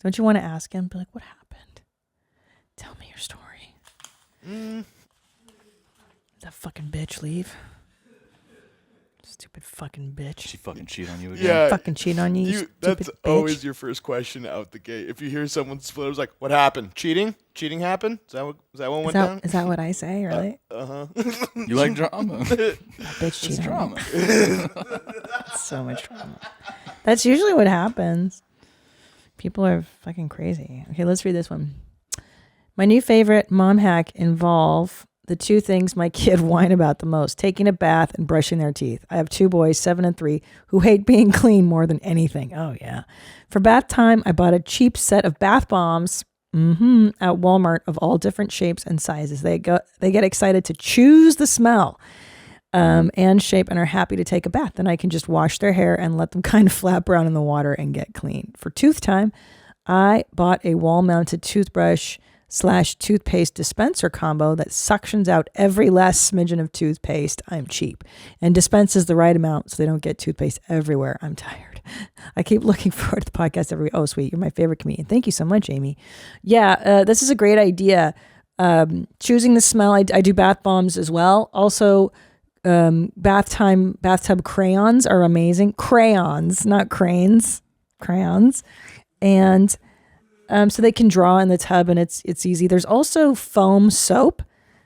Don't you want to ask him? Be like, what happened? Tell me your story. Did that fucking bitch leave? Stupid fucking bitch. She fucking cheat on you again. Yeah, fucking cheat on you. That's bitch. always your first question out the gate. If you hear someone split, it's like, "What happened? Cheating? Cheating happened? Is that what went down?" Is that what I say? Really? You like drama? Bitch cheat drama. So much drama. That's usually what happens. People are fucking crazy. Okay, let's read this one. My new favorite mom hack involve the two things my kid whine about the most: taking a bath and brushing their teeth. I have 2 boys, 7 and 3, who hate being clean more than anything. Oh, yeah. For bath time, I bought a cheap set of bath bombs at Walmart of all different shapes and sizes. They get excited to choose the smell and shape and are happy to take a bath. Then I can just wash their hair and let them kind of flap around in the water and get clean. For tooth time, I bought a wall-mounted toothbrush / toothpaste dispenser combo that suctions out every last smidgen of toothpaste. I'm cheap. And dispenses the right amount so they don't get toothpaste everywhere. I'm tired. I keep looking forward to the podcast every week. Oh, sweet. You're my favorite comedian. Thank you so much, Amy. Yeah, this is a great idea. Choosing the smell. I do bath bombs as well. Also, bathtub crayons are amazing. Crayons, not cranes. Crayons. And so they can draw in the tub, and it's easy. There's also foam soap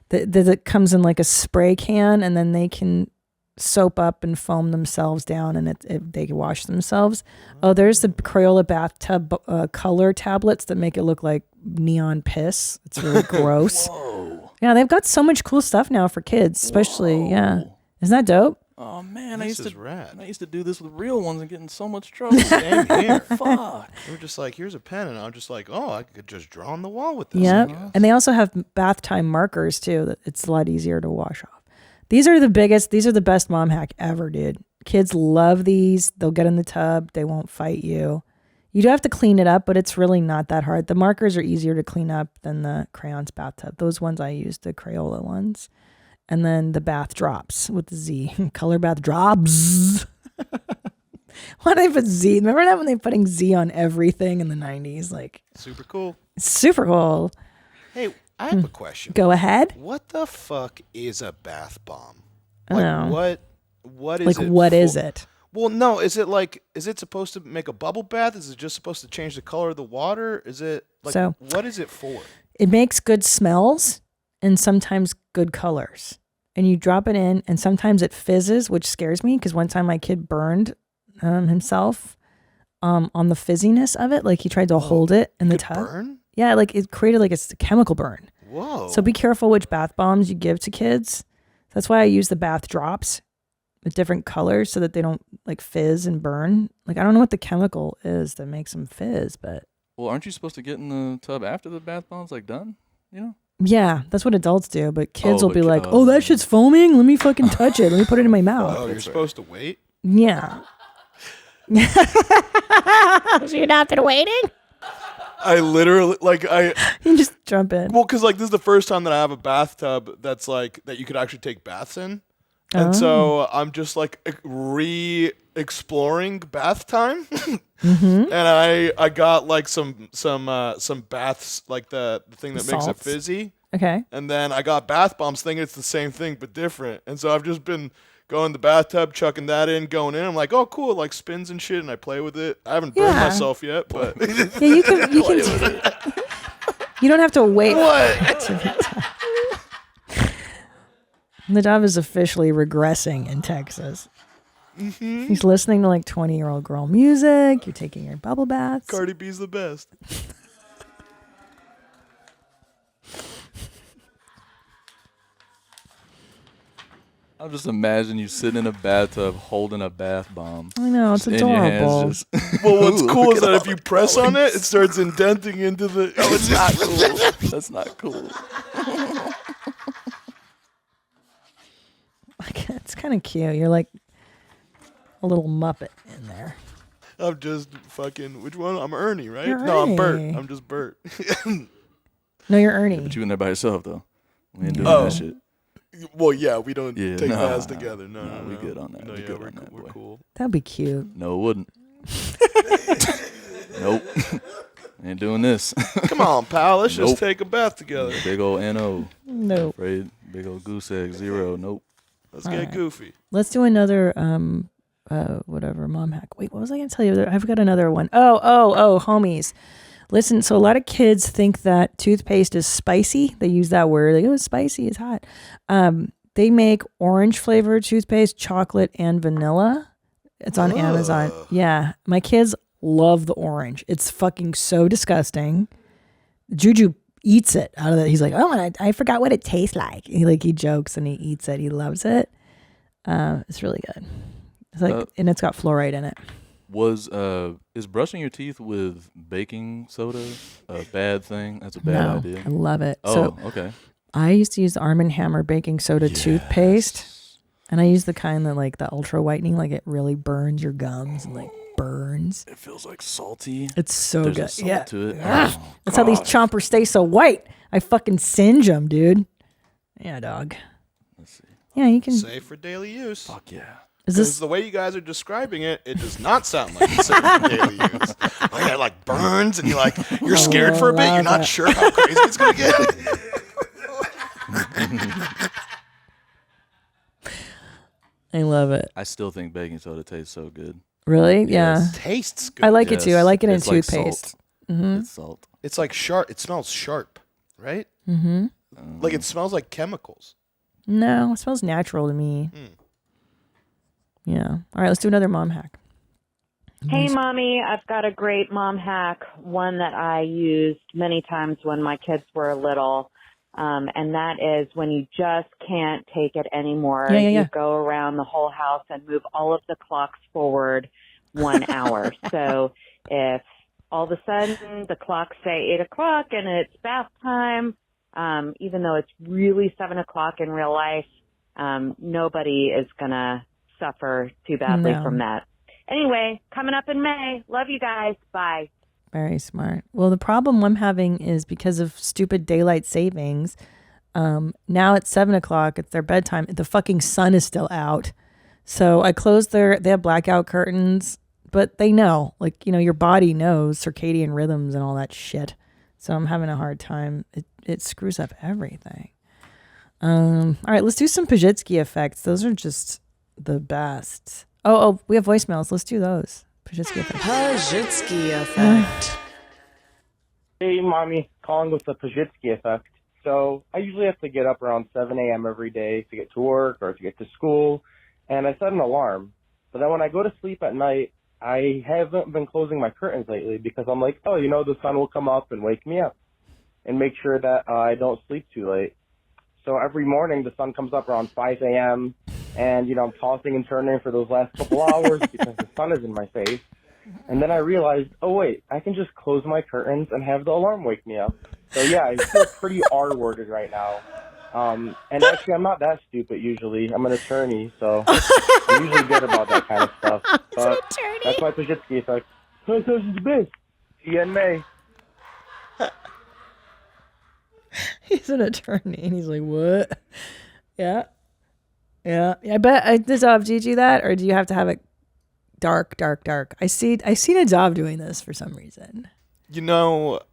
that comes in like a spray can, and then they can soap up and foam themselves down, and they can wash themselves. Oh, there's the Crayola bathtub color tablets that make it look like neon piss. It's really gross. Whoa. Yeah, they've got so much cool stuff now for kids, especially. Whoa. Yeah, isn't that dope? Oh man, This is rad. I used to do this with real ones and get in so much trouble. Same here. Fuck. They were just like, "Here's a pen," and I'm just like, "Oh, I could just draw on the wall with this." Yep. And they also have bath time markers too. That it's a lot easier to wash off. These are the best mom hack ever, dude. Kids love these. They'll get in the tub. They won't fight you. You do have to clean it up, but it's really not that hard. The markers are easier to clean up than the crayons bathtub. Those ones I use, the Crayola ones. And then the bath drops with the Z. Color bath drops. Why do they put Z? Remember that when they were putting Z on everything in the 90s? Like, Super cool. super cool. Hey, I have a question. Go ahead. What the fuck is a bath bomb? I Like don't know. what is Like, it? what for? is it? Well, no. Is it supposed to make a bubble bath? Is it just supposed to change the color of the water? Is it like So- what is it for? It makes good smells and sometimes good colors. And you drop it in, and sometimes it fizzes, which scares me because one time my kid burned himself on the fizziness of it. Like he tried to hold it in the tub. Burn? Yeah, like it created like a chemical burn. Whoa. So be careful which bath bombs you give to kids. That's why I use the bath drops with different colors so that they don't like fizz and burn. Like I don't know what the chemical is that makes them fizz, but Well, aren't you supposed to get in the tub after the bath bomb's like done? You know? yeah, that's what adults do. But kids Oh, will be but like, ki- "Oh, that shit's foaming. Let me fucking touch it. Let me put it in my mouth." Oh, you're supposed to wait? Yeah. So you're not been waiting? I literally You just jump in. well, because like this is the first time that I have a bathtub that's like that you could actually take baths in, and so I'm just like re-exploring bath time, and I got like some baths like the thing that makes it Salts. fizzy, Okay. and then I got bath bombs thinking it's the same thing but different, and so I've just been going in the bathtub, chucking that in, going in. I'm like, oh cool, it like spins and shit, and I play with it. I haven't burned Yeah. myself yet, but Yeah, you can. You don't have to wait. what? The dove is officially regressing in Texas. He's listening to like 20-year-old girl music. You're taking your bubble baths. Cardi B's the best. I'll just imagine you sitting in a bathtub holding a bath bomb. I know, it's Just in your hands, adorable. just- Well, what's Ooh, cool look is at that all if you the press on colors. it, it starts indenting into the. Oh, it's not cool. That's not cool. It's kind of cute. You're like a little Muppet in there. I'm just fucking. Which one? I'm Ernie, right? You're No, I'm Bert. Ernie. I'm just Bert. No, you're Ernie. Yeah, but you in there by yourself though. We ain't doing that shit. Well, yeah, we don't take baths nah, together. No, we good on that. No, we yeah, good on that, we're boy. cool. That'd be cute. No, it wouldn't. Nope. Ain't doing this. Come on, pal. Let's Nope. just take a bath together. Big old NO. Nope. Afraid. Big old goose egg. 0. Nope. Let's get goofy. Let's do another whatever mom hack. Wait, what was I gonna tell you? I've got another one. Oh, homies. Listen, so a lot of kids think that toothpaste is spicy. They use that word. They go, it's spicy, it's hot. They make orange flavored toothpaste, chocolate, and vanilla. It's on Amazon. Yeah. My kids love the orange. It's fucking so disgusting. Juju eats it out of it. He's like, oh, I forgot what it tastes like. He jokes and he eats it. He loves it. It's really good. It's like, and it's got fluoride in it. Is brushing your teeth with baking soda a bad thing? That's a bad idea. I love it. Oh, So okay. I used to use the Arm & Hammer baking soda toothpaste, and I use the kind that like the ultra whitening, like it really burns your gums and like burns. It feels like salty. It's so There's good. a salt Yeah. to it. That's Oh, how these chompers stay so white. I fucking singe them, dude. Yeah, dog. Let's see. Yeah, you can. Safe for daily use. Fuck yeah. Is Because this the way you guys are describing it, it does not sound like it's safe for daily use. Like it like burns, and you're scared for a bit. You're not sure how crazy it's gonna get. I love it. I still think baking soda tastes so good. Really? Yes. Yeah. Tastes good. I like it too. I like it in It's like toothpaste. salt. Mm-hmm. It's salt. It's like sharp. It smells sharp, right? Mm-hmm. Like it smells like chemicals. No, it smells natural to me. Yeah. All right, let's do another mom hack. Hey, Mommy, I've got a great mom hack, one that I used many times when my kids were little, and that is when you just can't take it anymore, you go around the whole house and move all of the clocks forward 1 hour. So if all of a sudden the clocks say 8 o'clock and it's bath time, even though it's really 7 o'clock in real life, nobody is going to suffer too badly from that. Anyway, coming up in May. Love you guys. Bye. Very smart. Well, the problem I'm having is because of stupid daylight savings. Now it's 7 o'clock. It's their bedtime. The fucking sun is still out. So I closed they have blackout curtains, but they know, your body knows circadian rhythms and all that shit. So I'm having a hard time. It screws up everything. All right, let's do some Pajitsky effects. Those are just the best. Oh, we have voicemails. Let's do those. Pajitsky effect. Pajitsky effect. Hey, Mommy. Calling with the Pajitsky effect. So I usually have to get up around 7 a.m. every day to get to work or to get to school, and I set an alarm. But then when I go to sleep at night, I haven't been closing my curtains lately because I'm like, the sun will come up and wake me up and make sure that I don't sleep too late. So every morning the sun comes up around 5 a.m., and, I'm tossing and turning for those last couple hours because the sun is in my face. And then I realized, I can just close my curtains and have the alarm wake me up. So, yeah, I feel pretty R-worded right now. And actually, I'm not that stupid usually. I'm an attorney, so I'm usually good about that kind of stuff. But that's my Pajitsky effect. So this is the best. See you in May. He's an attorney, and he's like, what? Yeah. Yeah, I bet. Nadav, do you do that, or do you have to have it dark, dark, dark? I see Nadav doing this for some reason.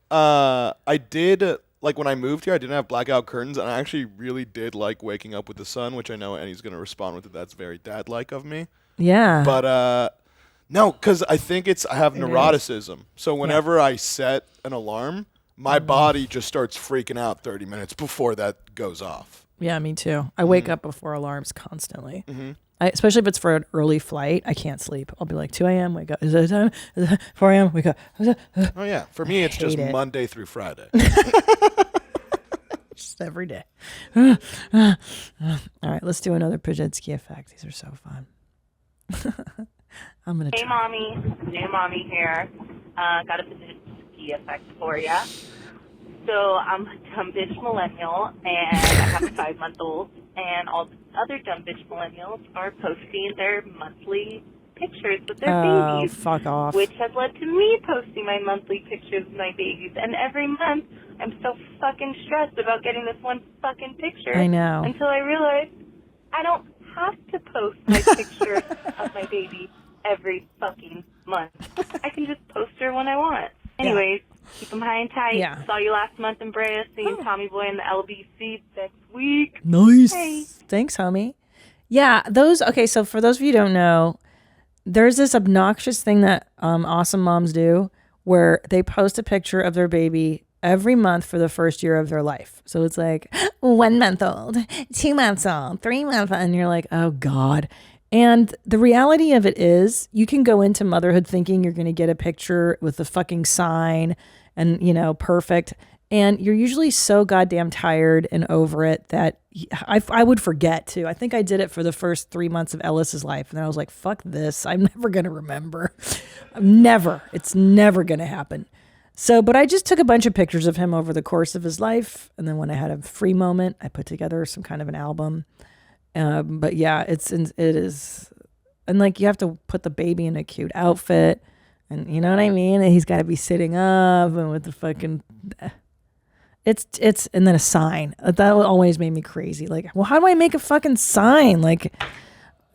I did, when I moved here, I didn't have blackout curtains, and I actually really did like waking up with the sun, which I know Annie's going to respond with it. That's very dad-like of me. Yeah. But, no, because I think I have neuroticism. So whenever I set an alarm, my body just starts freaking out 30 minutes before that goes off. Yeah, me too. I wake up before alarms constantly. Especially if it's for an early flight, I can't sleep. I'll be like 2 a.m. wake up. Is it time? 4 a.m. wake up. Oh yeah, for me it's just Monday through Friday. Just every day. All right, let's do another Pajitsky effect. These are so fun. I'm gonna. Hey, Mommy. New Mommy here. Got a Pajitsky effect for ya. So I'm a dumb bitch millennial, and I have a 5-month-old. and all the other dumb bitch millennials are posting their monthly pictures with their babies. Oh, fuck off. Which has led to me posting my monthly pictures with my babies. And every month, I'm so fucking stressed about getting this one fucking picture. I know. Until I realize I don't have to post my picture of my baby every fucking month. I can just post her when I want. Anyways, keep them high and tight. Yeah. Saw you last month in Brea, seeing Tommy Boy in the LBC next week. Nice. Hey. Thanks, homie. Yeah, okay, so for those of you who don't know, there's this obnoxious thing that awesome moms do where they post a picture of their baby every month for the first year of their life. So it's like 1 month old, 2 months old, 3 months old, and you're like, oh God. And the reality of it is you can go into motherhood thinking you're going to get a picture with the fucking sign and, perfect. And you're usually so goddamn tired and over it that I would forget too. I think I did it for the first 3 months of Ellis's life. And then I was like, fuck this. I'm never going to remember. It's never going to happen. So, but I just took a bunch of pictures of him over the course of his life. And then when I had a free moment, I put together some kind of an album. But yeah, it is. And like, you have to put the baby in a cute outfit. And you know what I mean? And he's got to be sitting up and with the fucking... It's and then a sign that always made me crazy. Like, well, how do I make a fucking sign? Like,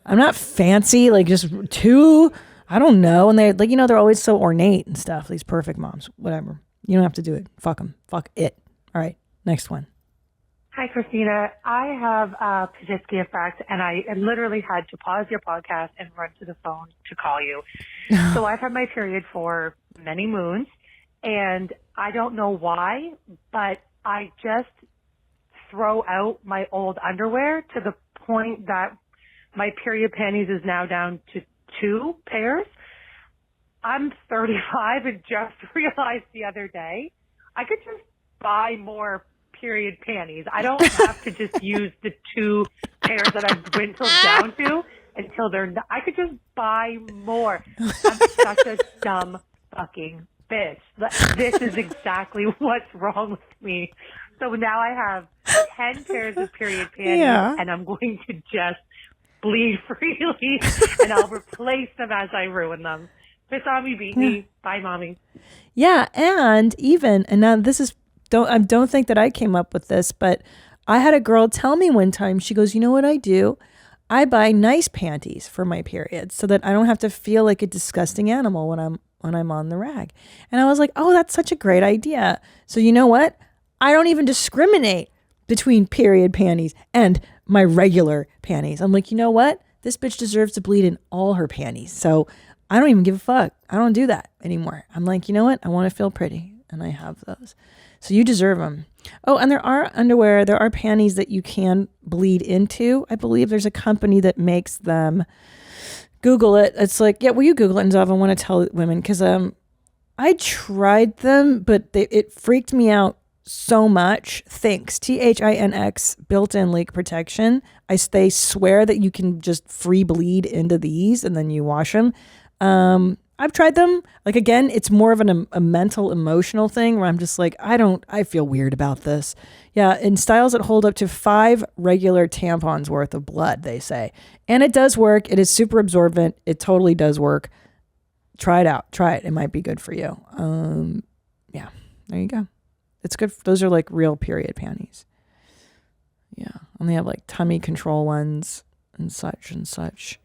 I'm not fancy. Like, just two. I don't know. And they're like, they're always so ornate and stuff. These perfect moms, whatever. You don't have to do it. Fuck them. Fuck it. All right, next one. Hi, Christina. I have a Pajitsky effect, and I literally had to pause your podcast and run to the phone to call you. So I've had my period for many moons. And I don't know why, but I just throw out my old underwear to the point that my period panties is now down to 2 pairs. I'm 35 and just realized the other day I could just buy more period panties. I don't have to just use the 2 pairs that I've dwindled down to until they're not. I could just buy more. I'm such a dumb fucking bitch. This is exactly what's wrong with me. So now I have 10 pairs of period panties, and I'm going to just bleed freely, and I'll replace them as I ruin them. Piss on me, beat me. Bye, mommy. Yeah, and now this is don't think that I came up with this, but I had a girl tell me one time. She goes, "You know what I do? I buy nice panties for my period so that I don't have to feel like a disgusting animal when I'm on the rag." And I was like, oh, that's such a great idea. So you know what? I don't even discriminate between period panties and my regular panties. I'm like, you know what? This bitch deserves to bleed in all her panties. So I don't even give a fuck. I don't do that anymore. I'm like, you know what? I want to feel pretty. And I have those. So you deserve them. Oh, and there are panties that you can bleed into. I believe there's a company that makes them. Google it. It's like, will you Google it? And I want to tell women because I tried them, but it freaked me out so much. Thinx, THINX, built-in leak protection. They swear that you can just free bleed into these and then you wash them. I've tried them. Like, again, it's more of a mental, emotional thing where I'm just like, I feel weird about this. Yeah, in styles that hold up to 5 regular tampons worth of blood, they say. And it does work. It is super absorbent. It totally does work. Try it out. Try it. It might be good for you. Yeah, there you go. It's good. Those are like real period panties. Yeah, and they have like tummy control ones and such and such.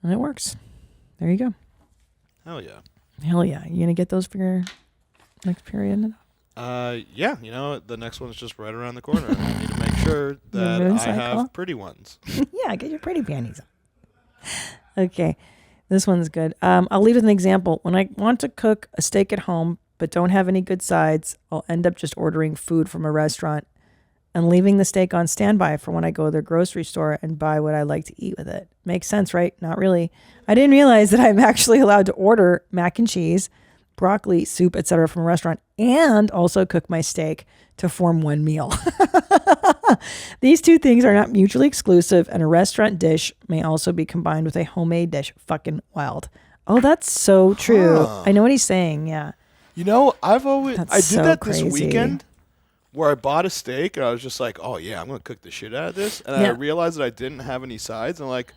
And it works. There you go. Hell yeah. Hell yeah. You gonna get those for your next period? Yeah. The next one's just right around the corner. I need to make sure that I have pretty ones. Yeah, get your pretty panties on. Okay. This one's good. I'll leave with an example. When I want to cook a steak at home but don't have any good sides, I'll end up just ordering food from a restaurant and leaving the steak on standby for when I go to the grocery store and buy what I like to eat with it. Makes sense, right? Not really. I didn't realize that I'm actually allowed to order mac and cheese, broccoli, soup, etc. from a restaurant and also cook my steak to form one meal. These two things are not mutually exclusive, and a restaurant dish may also be combined with a homemade dish. Fucking wild. Oh, that's so true. I know what he's saying, yeah. I did that this weekend. where I bought a steak and I was just like, oh yeah, I'm gonna cook the shit out of this, and I realized that I didn't have any sides, and I'm like,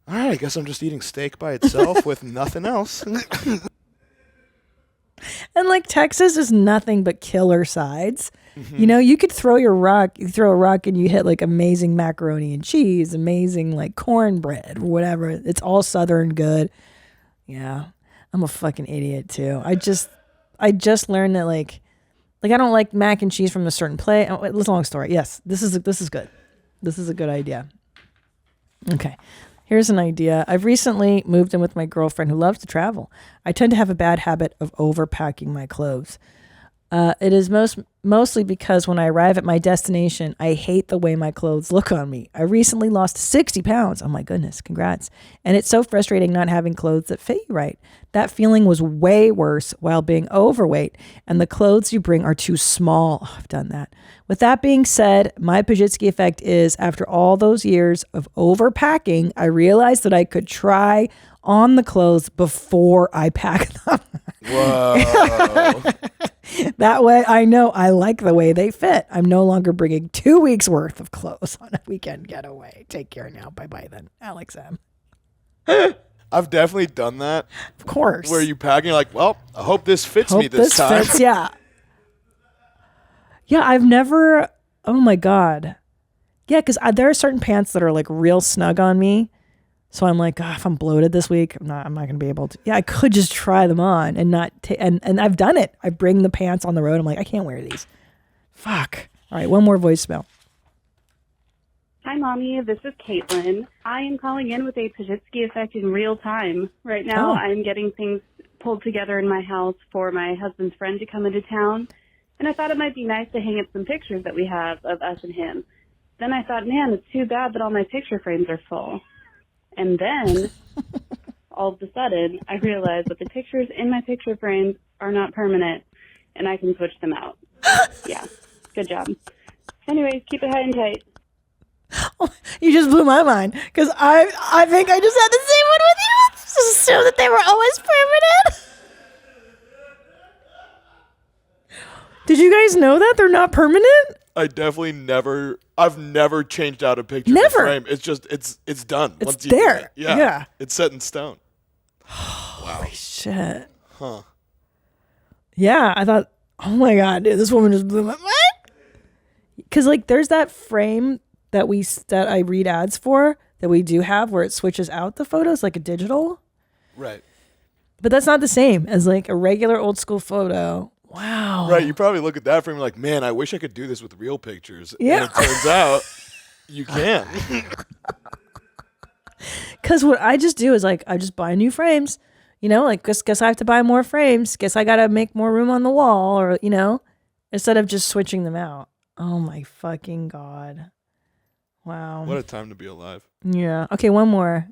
all right, I guess I'm just eating steak by itself with nothing else. And like Texas is nothing but killer sides. You know, you could throw a rock and you hit like amazing macaroni and cheese, amazing like cornbread or whatever. It's all Southern good. Yeah. I'm a fucking idiot too. I just learned that like I don't like mac and cheese from a certain place. Oh, it's a long story. Yes, this is good. This is a good idea. Okay. Here's an idea. I've recently moved in with my girlfriend who loves to travel. I tend to have a bad habit of overpacking my clothes. It is mostly because when I arrive at my destination, I hate the way my clothes look on me. I recently lost 60 pounds. Oh my goodness, congrats. And it's so frustrating not having clothes that fit you right. That feeling was way worse while being overweight, and the clothes you bring are too small. Oh, I've done that. With that being said, my Pajitsky effect is after all those years of overpacking, I realized that I could try on the clothes before I pack them. Whoa. That way I know I like the way they fit. I'm no longer bringing 2 weeks worth of clothes on a weekend getaway. Take care now. Bye-bye then. Alex M. I've definitely done that. Of course. Where you pack and you're like, well, I hope this fits me this time. Fits, yeah. Yeah, I've never, oh my God. Yeah, because there are certain pants that are like real snug on me. So I'm like, if I'm bloated this week, I'm not going to be able to. Yeah, I could just try them on and not. And I've done it. I bring the pants on the road. I'm like, I can't wear these. Fuck. All right, one more voicemail. Hi, Mommy. This is Caitlin. I am calling in with a Pajitsky effect in real time. Right now, I'm getting things pulled together in my house for my husband's friend to come into town. And I thought it might be nice to hang up some pictures that we have of us and him. Then I thought, man, it's too bad that all my picture frames are full. And then, all of a sudden, I realized that the pictures in my picture frames are not permanent, and I can switch them out. Yeah, good job. Anyways, keep it high and tight. Oh, you just blew my mind, because I think I just had the same one with you. Just assume that they were always permanent. Did you guys know that they're not permanent? I definitely I've never changed out a picture frame. It's just, it's done. It's once you there. do it. Yeah. It's set in stone. Holy shit. Huh. Yeah, I thought, oh my God, dude, this woman just blew my mind. Because like there's that frame that I read ads for that we do have where it switches out the photos like a digital. Right. But that's not the same as like a regular old school photo. Wow. Right. You probably look at that frame like, man, I wish I could do this with real pictures. Yeah. And it turns out you can. Because what I just do is like, I just buy new frames, you know, like guess I have to buy more frames. Guess I got to make more room on the wall or, you know, instead of just switching them out. Oh my fucking God. Wow. What a time to be alive. Yeah. Okay. One more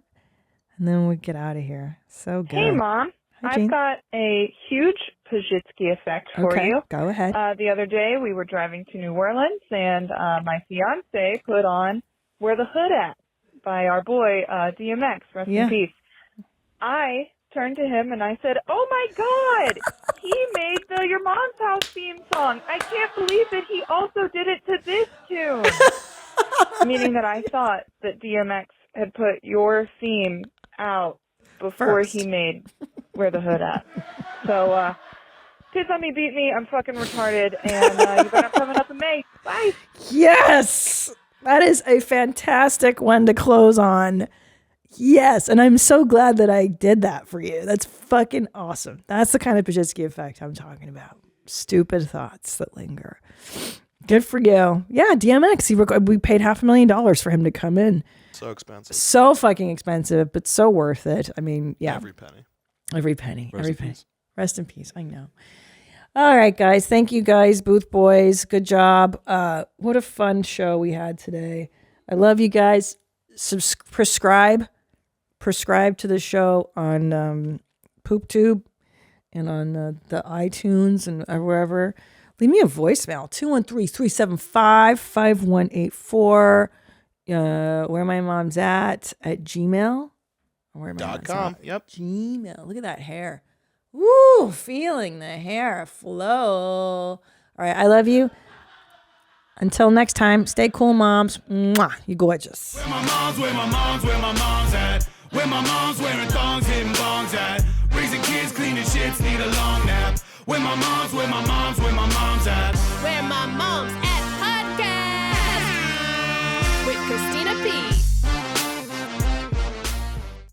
and then we get out of here. So good. Hey, Mom. Hi, Jane. I've got a huge Pajitsky effect for you. Go ahead. The other day we were driving to New Orleans and my fiance put on Where the Hood At by our boy DMX, rest in peace. I turned to him and I said, oh my God, he made the Your Mom's House theme song. I can't believe that he also did it to this tune. Meaning that I thought that DMX had put your theme out before he made Where the Hood At. So, kids on me beat me. I'm fucking retarded. And you better not coming up in May. Bye. Yes. That is a fantastic one to close on. Yes. And I'm so glad that I did that for you. That's fucking awesome. That's the kind of Pajitsky effect I'm talking about. Stupid thoughts that linger. Good for you. Yeah, DMX. We paid $500,000 for him to come in. So expensive. So fucking expensive, but so worth it. I mean, yeah. Every penny. Every penny. Rest Every in penny. peace. Rest in peace. I know. All right, guys. Thank you, guys. Booth Boys. Good job. What a fun show we had today. I love you guys. Prescribe to the show on PoopTube and on the iTunes and wherever. Leave me a voicemail. 213-375-5184. Where my mom's at Gmail. .com. Yep. Gmail. Look at that hair. Woo! Feeling the hair flow. All right, I love you. Until next time, stay cool, moms. Mwah, you gorgeous. Where my mom's at. Where my mom's wearing thongs, hitting bongs at. Raising kids, cleaning shits, need a long nap. Where my mom's at. Where my mom's at.